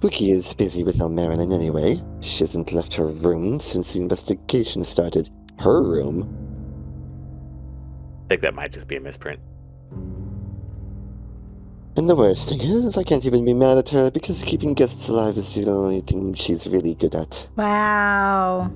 Wickie is busy with Elmarin anyway. She hasn't left her room since the investigation started. Her room? I think that might just be a misprint. And the worst thing is, I can't even be mad at her because keeping guests alive is the only thing she's really good at. Wow.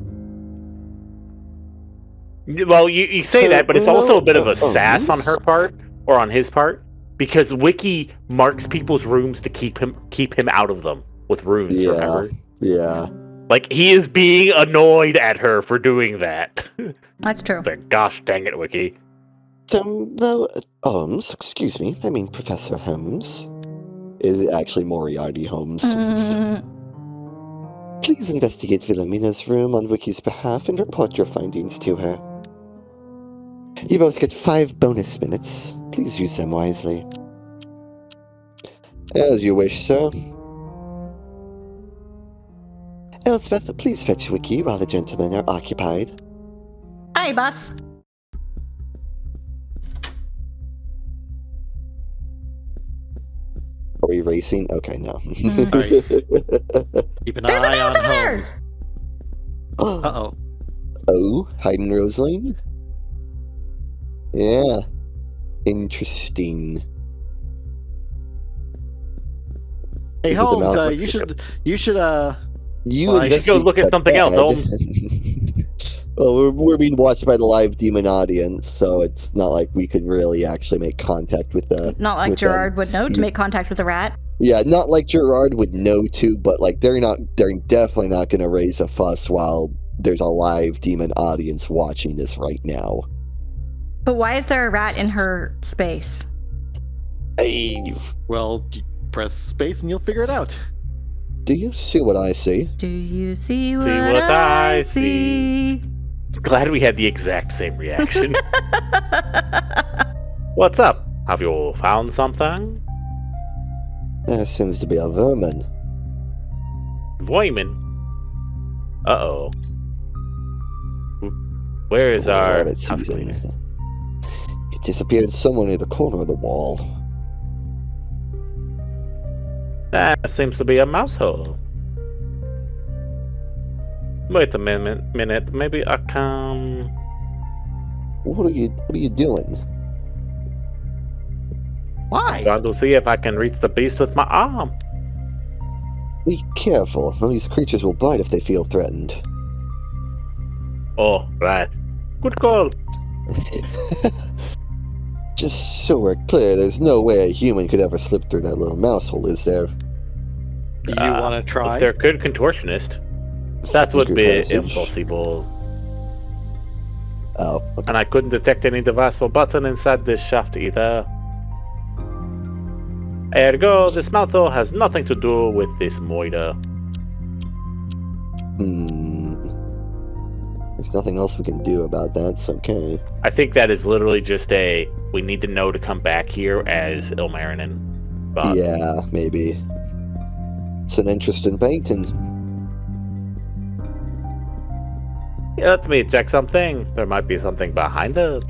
Well, you say So, that, but it's no also a bit of a sass on owns? her part, or on his part, because Wickie marks people's rooms to keep him out of them with runes. Yeah. Remember? Yeah. Like he is being annoyed at her for doing that. That's true. Like, gosh dang it, Wickie. So, well, Holmes, excuse me, I mean Professor Holmes. Is it actually Moriarty Holmes? Mm, Please investigate Villamina's room on Wickie's behalf and report your findings to her. You both get 5 bonus minutes. Please use them wisely. As you wish, sir. Elspeth, please fetch Wickie while the gentlemen are occupied. Hi, boss. Are we racing? Okay, no. Keep an There's a eye mouse on over there! Holmes. Oh, Uh-oh. Hayden Rosaline? Yeah. Interesting. Hey Is it the Holmes, mouse? you should You Well, you should go look at investigate something else, bed. Holmes. Well, we're being watched by the live demon audience, so it's not like we could really actually make contact with the. Not like with them. Gerard would know to You- make contact with a rat. Yeah, not like Gerard would know to, but like they're definitely not going to raise a fuss while there's a live demon audience watching this right now. But why is there a rat in her space? Hey, Well, you press space and you'll figure it out. do you see what I see? Do you see what, what I I see? Glad we had the exact same reaction. What's up? Have you found something? There seems to be a vermin. Voyman. Uh-oh. Where is our Rabbit house season. lady? It disappeared somewhere near the corner of the wall. That seems to be a mouse hole. Wait a minute. Maybe I can... What are you doing? Why? Trying to see if I can reach the beast with my arm. Be careful. These creatures will bite if they feel threatened. Oh, right. Good call. Just so we're clear, there's no way a human could ever slip through that little mouse hole, is there? Do you want to try? They're good contortionist. That would Secret be passage. impossible. Oh, okay. And I couldn't detect any device or button inside this shaft either. Ergo, this mouse hole has nothing to do with this moida. There's nothing else we can do about that, so okay. I think that is literally just a, we need to know to come back here as Ilmarinen. But Yeah, maybe. It's an interesting painting. yeah, let me check something. There might be something behind it.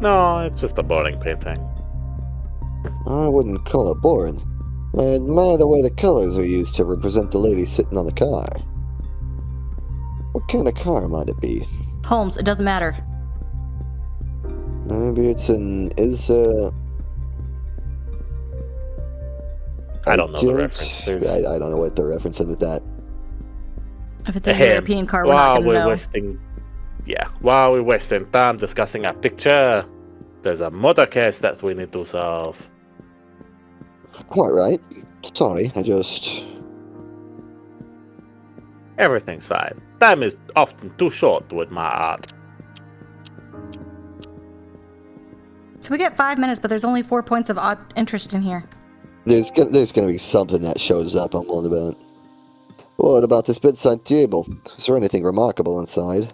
No, it's just a boring painting. I wouldn't call it boring. I admire the way the colors are used to represent the lady sitting on the car. What kind of car might it be? Holmes, it doesn't matter. Maybe it's an I don't know the reference. There's- I don't know what they're referencing with that. If it's a Ahem. European car, we're not going to know. While we're wasting time discussing a picture, there's a murder case that we need to solve. Quite right. Sorry, I just... Everything's fine. Time is often too short with my art. So we get 5 minutes, but there's only 4 points of odd interest in here. There's gonna be something that shows up, I'm on about. What about this bedside table? Is there anything remarkable inside?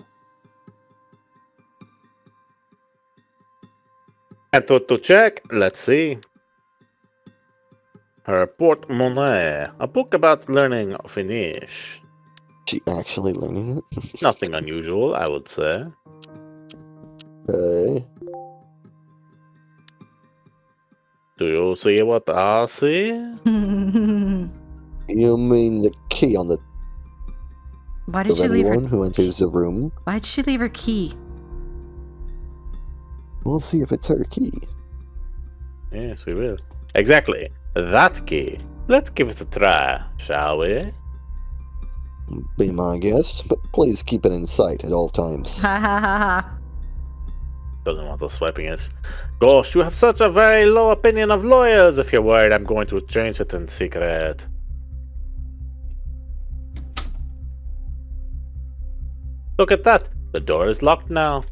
And to check, let's see. Her porte-monnaie, a book about learning Finnish. She actually learning it? Nothing unusual, I would say. Okay. Do you see what I see? You mean the key on the Why did of she leave anyone her? who enters the room? Why'd she leave her key? We'll see if it's her key. Yes, we will. Exactly. That key. Let's give it a try, shall we? Be my guest, but please keep it in sight at all times. Ha ha ha ha. Doesn't want us swiping it. Gosh, you have such a very low opinion of lawyers if you're worried I'm going to change it in secret. Look at that. The door is locked now.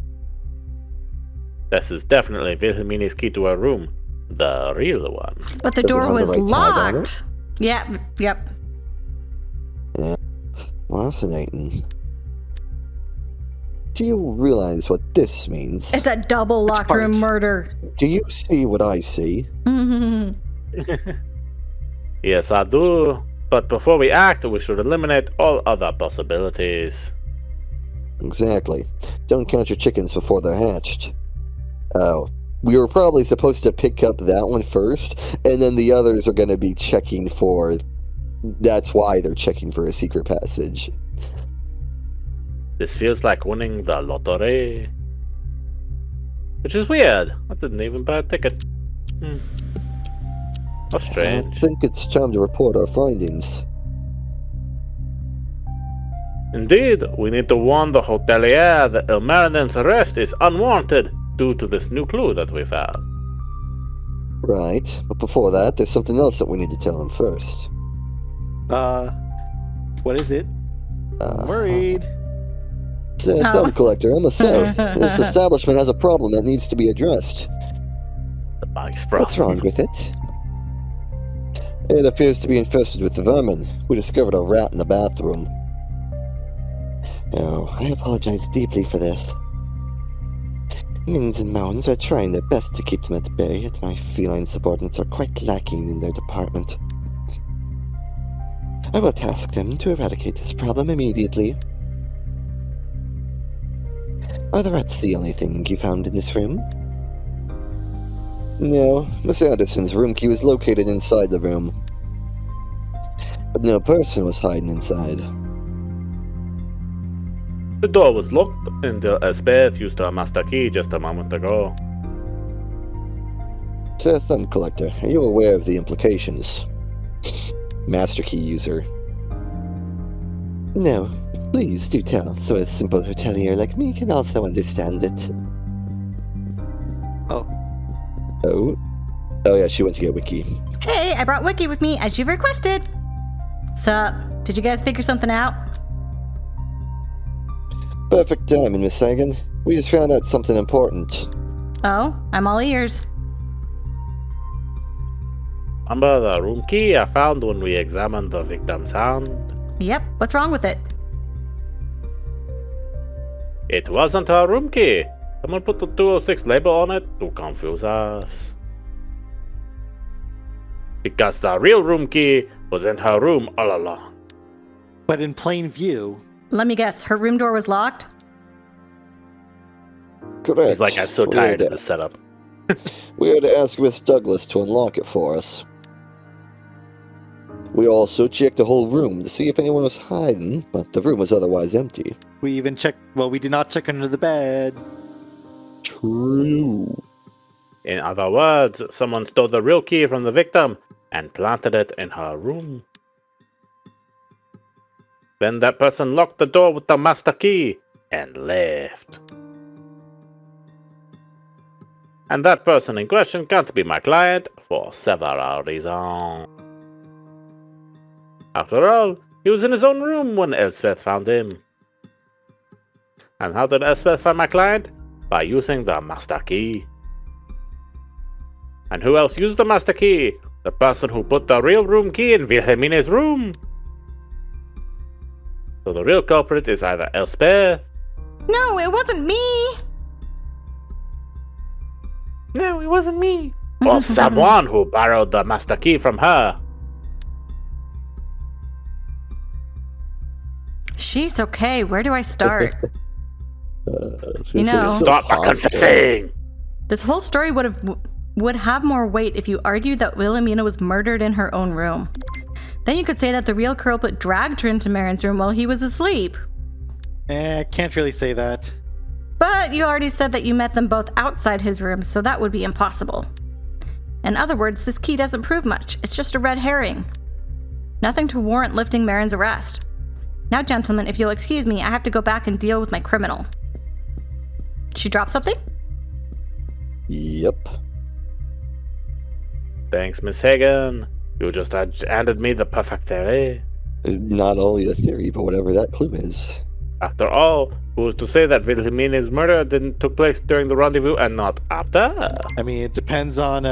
This is definitely Wilhelmina's key to her room. The real one. But the Does it door have the was right tag on it? locked. Yep. Fascinating. Do you realize what this means? It's a double locked room part? murder. Do you see what I see? Yes, I do. But before we act, we should eliminate all other possibilities. Exactly. Don't count your chickens before they're hatched. Oh, we were probably supposed to pick up that one first, and then the others are going to be checking for... That's why they're checking for a secret passage. This feels like winning the lottery. Which is weird. I didn't even buy a ticket. How I strange. think it's time to report our findings. Indeed, we need to warn the hotelier that Ilmariden's arrest is unwarranted due to this new clue that we found. Right, but before that, there's something else that we need to tell him first. What is it? I'm worried. Sad thumb collector, I must say. This establishment has a problem that needs to be addressed. The bank's problem. What's wrong with it? It appears to be infested with vermin. We discovered a rat in the bathroom. Oh, I apologize deeply for this. Mins and Mounds are trying their best to keep them at bay, yet my feline subordinates are quite lacking in their department. I will task them to eradicate this problem immediately. Are the rats the only thing you found in this room? No, Miss Anderson's room key was located inside the room. But no person was hiding inside. The door was locked until Elspeth used her master key just a moment ago. Sir Thumb Collector, are you aware of the implications? Master key user. No, please do tell, so a simple hotelier like me can also understand it. Oh. Oh yeah, she went to get Wickie. Hey, I brought Wickie with me as you requested. Sup? Did you guys figure something out? Perfect timing, Miss Sagan. We just found out something important. Oh, I'm all ears. Remember the room key I found when we examined the victim's hand? Yep, what's wrong with it? It wasn't her room key. Someone put the 206 label on it to confuse us. Because the real room key was in her room all along. But in plain view. Let me guess, her room door was locked? Correct. It's like I'm so We tired had of the setup. We had to ask Miss Douglas to unlock it for us. We also checked the whole room to see if anyone was hiding, but the room was otherwise empty. We even checked. Well, we did not check under the bed. True. In other words, someone stole the real key from the victim and planted it in her room. Then that person locked the door with the master key and left. And that person in question can't be my client for several reasons. After all, he was in his own room when Elspeth found him. And how did Elspeth find my client? By using the master key. And who else used the master key? The person who put the real room key in Wilhelmina's room. So the real culprit is either Elspeth. No, it wasn't me! No, it wasn't me. Or someone who borrowed the master key from her. She's okay. Where do I start? You know, Stop confessing! this whole story would have more weight if you argued that Wilhelmina was murdered in her own room. Then you could say that the real culprit dragged her into Marin's room while he was asleep. Can't really say that. But you already said that you met them both outside his room, so that would be impossible. In other words, this key doesn't prove much. It's just a red herring. Nothing to warrant lifting Marin's arrest. Now, gentlemen, if you'll excuse me, I have to go back and deal with my criminal. Did she drop something? Yep. Thanks, Miss Hagen. You just handed me the perfect theory. Not only a theory, but whatever that clue is. After all, who is to say that Wilhelmina's murder didn't took place during the rendezvous and not after? I mean, it depends on,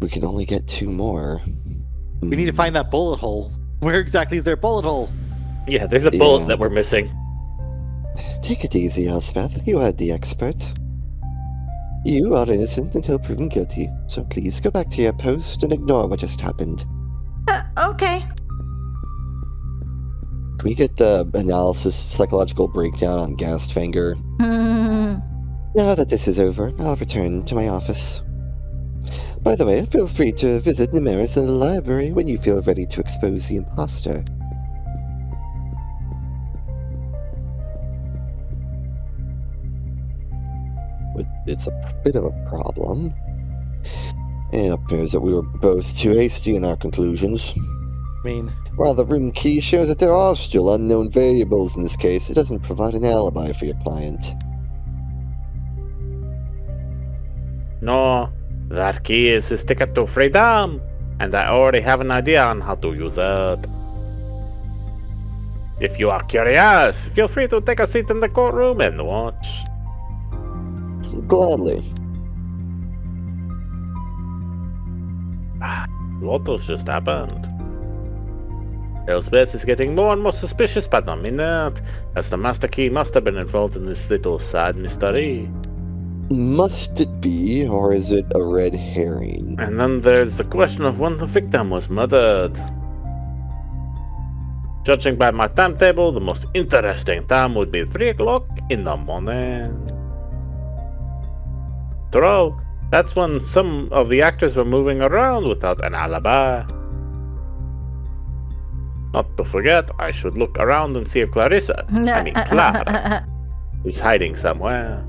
We can only get 2 more. We need to find that bullet hole. Where exactly is their bullet hole? Yeah, there's a bullet that we're missing. Take it easy, Elspeth. You are the expert. You are innocent until proven guilty, so please go back to your post and ignore what just happened. Okay. Can we get the analysis psychological breakdown on Gastfanger? Now that this is over, I'll return to my office. By the way, feel free to visit Nemeris in the library when you feel ready to expose the imposter. It's a bit of a problem. It appears that we were both too hasty in our conclusions. I mean, While the room key shows that there are still unknown variables in this case, it doesn't provide an alibi for your client. No, that key is his ticket to freedom, and I already have an idea on how to use it. If you are curious, feel free to take a seat in the courtroom and watch. Gladly. What else just happened? Elspeth is getting more and more suspicious by the minute, as the master key must have been involved in this little side mystery. Must it be, or is it a red herring? And then there's the question of when the victim was murdered. Judging by my timetable, the most interesting time would be 3 o'clock in the morning. After all, that's when some of the actors were moving around without an alibi. Not to forget, I should look around and see if Clara, is hiding somewhere.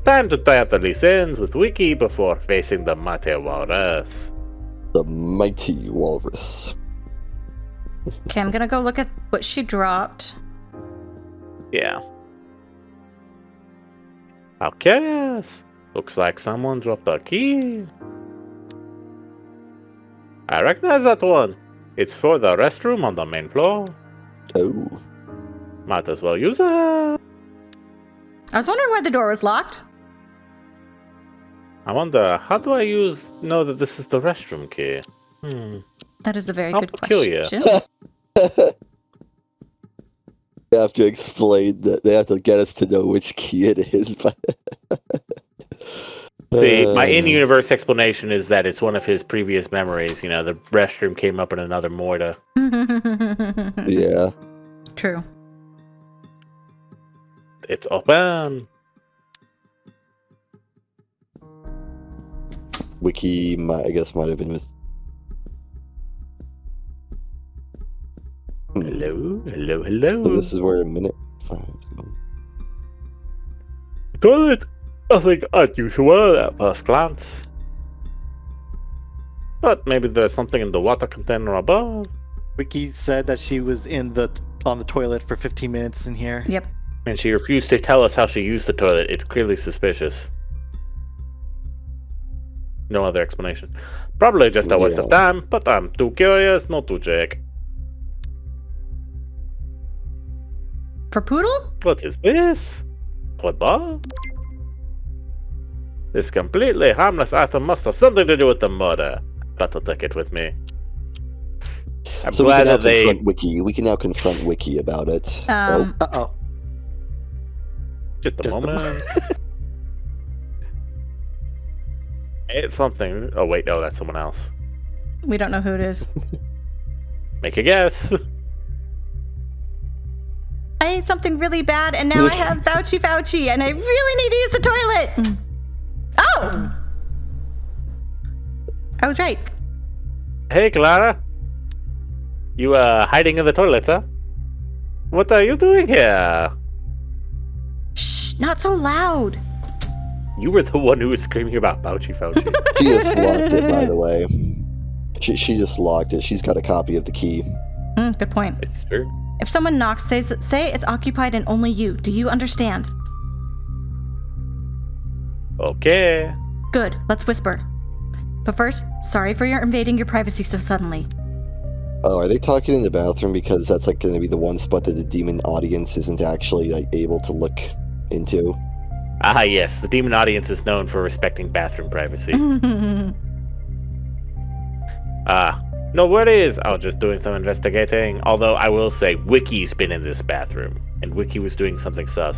Time to tie up the loose ends with Wickie before facing the mighty walrus. The mighty walrus. Okay, I'm gonna go look at what she dropped. Yeah. How curious. Looks like someone dropped a key. I recognize that one. It's for the restroom on the main floor. Oh. Might as well use it. I was wondering why the door was locked. I wonder, how do I know that this is the restroom key? That is a very How good peculiar. question. They have to explain that. They have to get us to know which key it is. See, my in-universe explanation is that it's one of his previous memories. You know, the restroom came up in another mortar. Yeah. True. It's open. Wickie, I guess, might have been with. Hello, hello, hello. So this is where a minute 5 is going. Toilet. Nothing unusual at first glance. But maybe there's something in the water container above. Wickie said that she was on the toilet for 15 minutes in here. Yep. And she refused to tell us how she used the toilet. It's clearly suspicious. No other explanation. Probably just a waste of time, but I'm too curious not to check. For Poodle? What is this? Football? This completely harmless item must have something to do with the murder. Better take it with me. I'm So we can glad now that they... confront Wickie. We can now confront Wickie about it. Uh-oh. Just a Just a moment. It's something. Oh wait, no, that's someone else. We don't know who it is. Make a guess. need something really bad, and now I have Fauci, and I really need to use the toilet. Oh! I was right. Hey, Clara. You hiding in the toilet, huh? What are you doing here? Shh, not so loud. You were the one who was screaming about Fauci. She just locked it, by the way. She just locked it. She's got a copy of the key. Good point. It's true. If someone knocks, say it's occupied and only you. Do you understand? Okay. Good, let's whisper. But first, sorry for invading your privacy so suddenly. Oh, are they talking in the bathroom? Because that's like going to be the one spot that the demon audience isn't actually like able to look into. Ah, yes. The demon audience is known for respecting bathroom privacy. No worries. I was just doing some investigating. Although I will say, Wickie's been in this bathroom, and Wickie was doing something sus.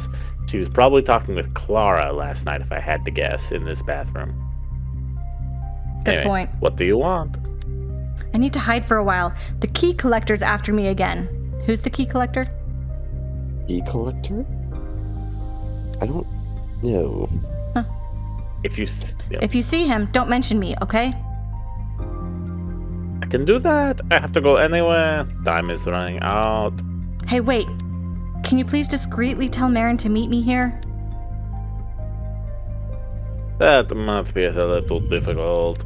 She was probably talking with Clara last night, if I had to guess, in this bathroom. Good point. What do you want? I need to hide for a while. The key collector's after me again. Who's the key collector? Key collector? I don't know. Huh. If you see him, don't mention me, okay? I can do that. I have to go anywhere. Time is running out. Hey, wait. Can you please discreetly tell Marin to meet me here? That must be a little difficult.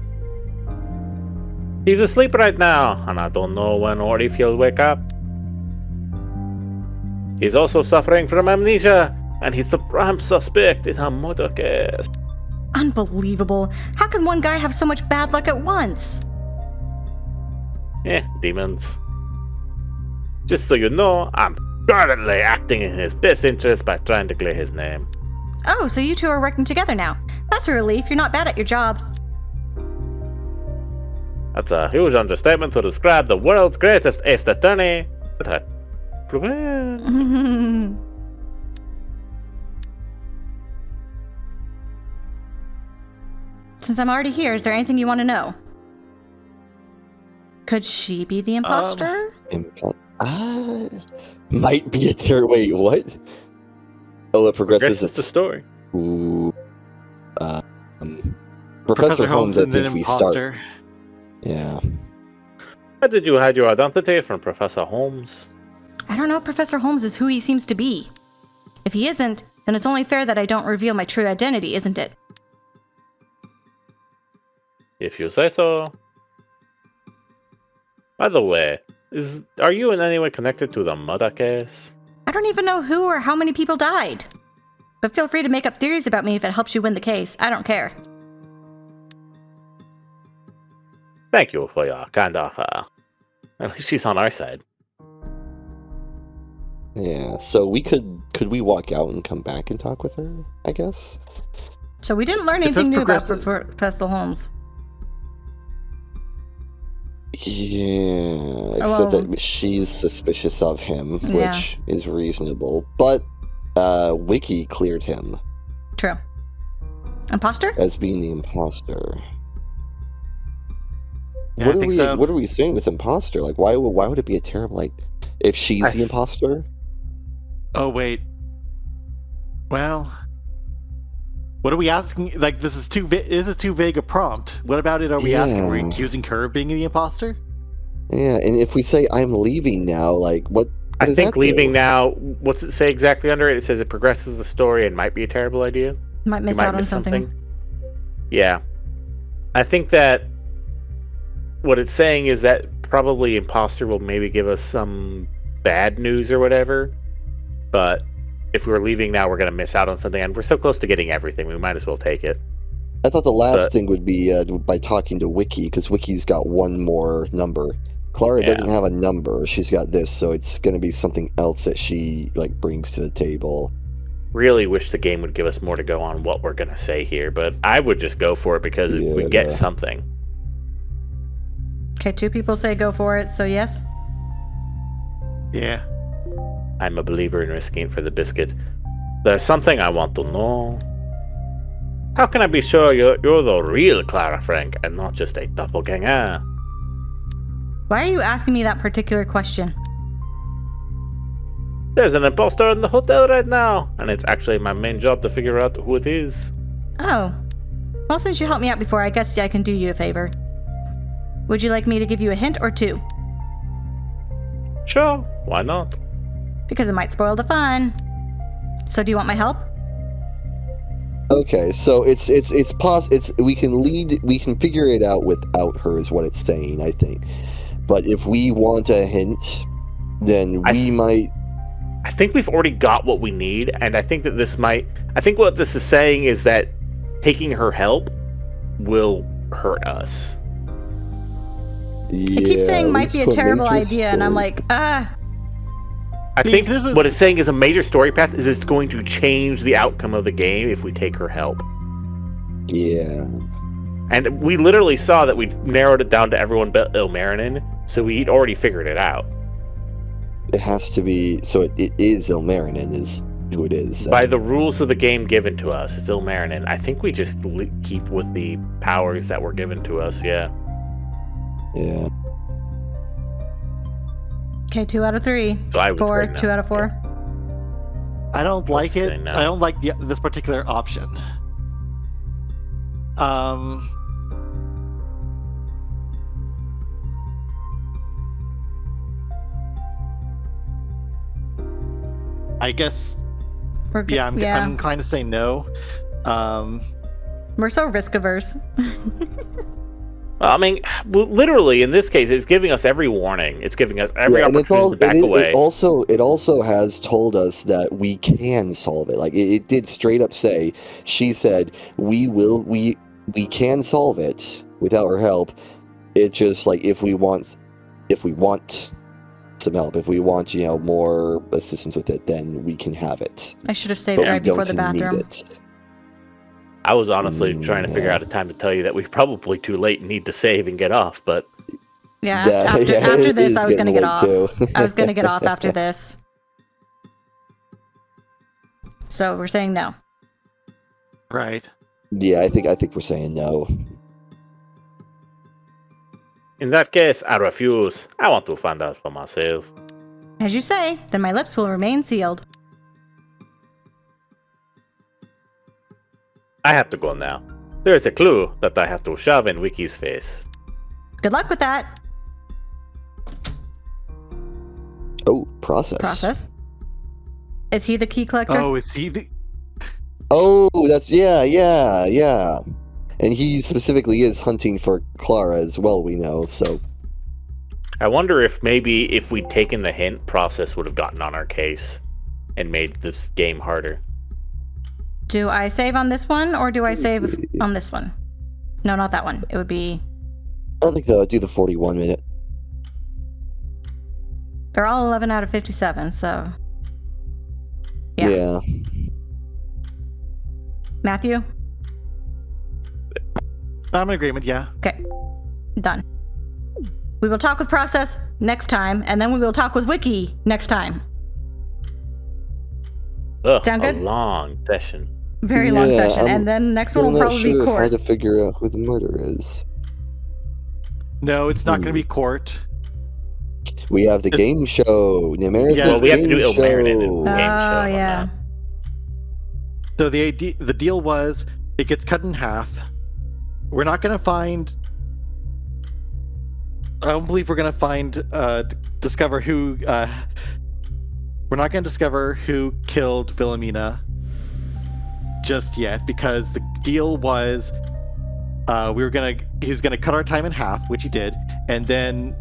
He's asleep right now, and I don't know when or if he'll wake up. He's also suffering from amnesia, and he's the prime suspect in a murder case. Unbelievable. How can one guy have so much bad luck at once? Demons. Just so you know, I'm currently acting in his best interest by trying to clear his name. Oh, so you two are working together now. That's a relief. You're not bad at your job. That's a huge understatement to describe the world's greatest ace attorney. Since I'm already here, is there anything you want to know? Could she be the imposter? Might be a terror. Wait, what? Oh, it progresses. It's the story. Ooh. Professor Holmes, I and then think we imposter. start. Yeah. Why did you hide your identity from Professor Holmes? I don't know if Professor Holmes is who he seems to be. If he isn't, then it's only fair that I don't reveal my true identity, isn't it? If you say so. By the way, are you in any way connected to the murder case? I don't even know who or how many people died. But feel free to make up theories about me if it helps you win the case. I don't care. Thank you for your kind offer. At least she's on our side. Yeah, so we could we walk out and come back and talk with her, I guess? So we didn't learn anything new about Professor Holmes. Yeah, except that she's suspicious of him, which is reasonable. But Wickie cleared him. True. Imposter? As being the imposter. Yeah, I think so. What are we saying with imposter? Like, why would it be a terrible, like, if she's the imposter? Oh, wait. Well, what are we asking? Like, this is too vague a prompt. What about it are we asking? Are we accusing her of being the imposter? Yeah, and if we say, I'm leaving now, like, what I does think that leaving do? now, what's it say exactly under it? It says it progresses the story and might be a terrible idea. Might miss out on something. Yeah. I think that what it's saying is that probably imposter will maybe give us some bad news or whatever. But if we're leaving now, we're going to miss out on something. And we're so close to getting everything, we might as well take it. I thought the last thing would be by talking to Wickie, because Wickie's got one more number. Clara doesn't have a number. She's got this, so it's going to be something else that she like brings to the table. Really wish the game would give us more to go on what we're going to say here, but I would just go for it because we get something. Okay, 2 people say go for it, so yes? Yeah. I'm a believer in risking it for the biscuit. There's something I want to know. How can I be sure you're the real Clara Frank and not just a doppelganger? Why are you asking me that particular question? There's an imposter in the hotel right now, and it's actually my main job to figure out who it is. Oh. Well, since you helped me out before, I guess I can do you a favor. Would you like me to give you a hint or two? Sure, why not? Because it might spoil the fun. So do you want my help? Okay, so it's we can figure it out without her is what it's saying, I think. But if we want a hint, then we might. I think we've already got what we need, and I think that I think what this is saying is that taking her help will hurt us. Yeah, It keeps saying at might least be a for terrible major idea, and I'm story. like, I See, think this is- what it's saying is a major story path is it's going to change the outcome of the game if we take her help. Yeah. And we literally saw that we narrowed it down to everyone but Ilmarinen, so we'd already figured it out. It has to be. So it is Ilmarinen is who it is. By the rules of the game given to us, it's Ilmarinen. I think we just keep with the powers that were given to us, yeah. Yeah. okay, 2 out of 3. So I would 4, say no. 2 out of 4. I don't like say it. no. I don't like this particular option. I guess. We're good. Yeah, I'm inclined to say no. We're so risk averse. Well, I mean, literally in this case, it's giving us every warning. It's giving us every and opportunity to back away. It also has told us that we can solve it. Like it did straight up say, she said, we can solve it without her help. It's just like if we want some help, if we want, more assistance with it, then we can have it. I should have saved But it we right before don't the need bathroom. it. I was honestly trying to figure out a time to tell you that we're probably too late and need to save and get off, but Yeah, After after this, I was going to get off. Too. I was going to get off after this. So we're saying no. Right. Yeah, I think we're saying no. in that case, I refuse. I want to find out for myself. As you say, then my lips will remain sealed. I have to go now. There is a clue that I have to shove in Wickie's face. Good luck with that. Oh, process. Is he the key collector? Oh, is he the? Oh, that's yeah. And he specifically is hunting for Clara as well, we know, so. I wonder if maybe if we'd taken the hint, process would have gotten on our case and made this game harder. Do I save on this one, or do I save on this one? No, not that one. It would be... I think I'll do the 41 minute. They're all 11 out of 57, so... Yeah. Matthew? I'm in agreement. Yeah. Okay. Done. We will talk with Process next time, and then we will talk with Wickie next time. Ugh, Sound good? a long session. Very long Yeah, session, and then next one I'm will not probably be sure how court. to figure out who the murderer is. No, it's not going to be court. We have the game show. Namaris' Yeah, Well, we have to do game Ilmarinen in show. the game show Oh, on yeah. that. So the deal was it gets cut in half. We're not going to find. I don't believe we're going to find discover who. We're not going to discover who killed Wilhelmina just yet, because the deal was he was gonna cut our time in half, which he did, and then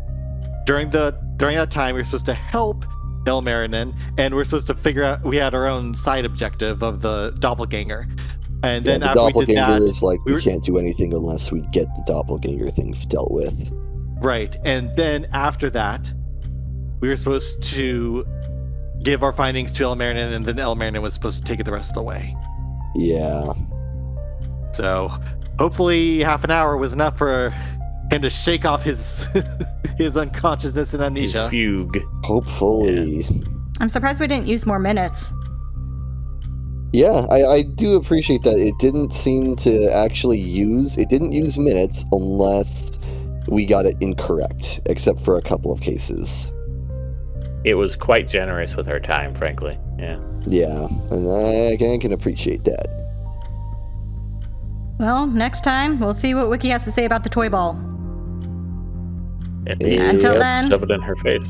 during that time we were supposed to help Ilmarinen, and we're supposed to figure out, we had our own side objective of the doppelganger, and then the after we did doppelganger that, is like, we we were- can't do anything unless we get the doppelganger thing dealt with. right, and then after that we were supposed to give our findings to Ilmarinen, and then Ilmarinen was supposed to take it the rest of the way. Yeah. So hopefully half an hour was enough for him to shake off his his unconsciousness and His amnesia. fugue. Hopefully. I'm surprised we didn't use more minutes. Yeah, I do appreciate that. It didn't seem to actually use minutes unless we got it incorrect, except for a couple of cases. it was quite generous with her time, frankly. Yeah. Yeah, and I can appreciate that. Well, next time, we'll see what Wickie has to say about the toy ball. Until then... Shove it in her face.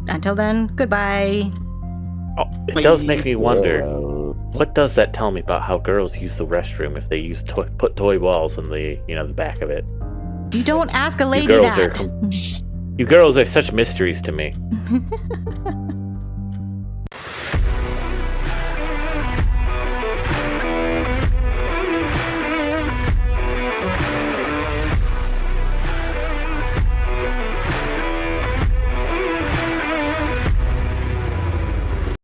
Until then, goodbye. Oh, it does make me wonder, Well, what does that tell me about how girls use the restroom if they put toy balls in the back of it? You don't ask a lady girls that. You girls are such mysteries to me.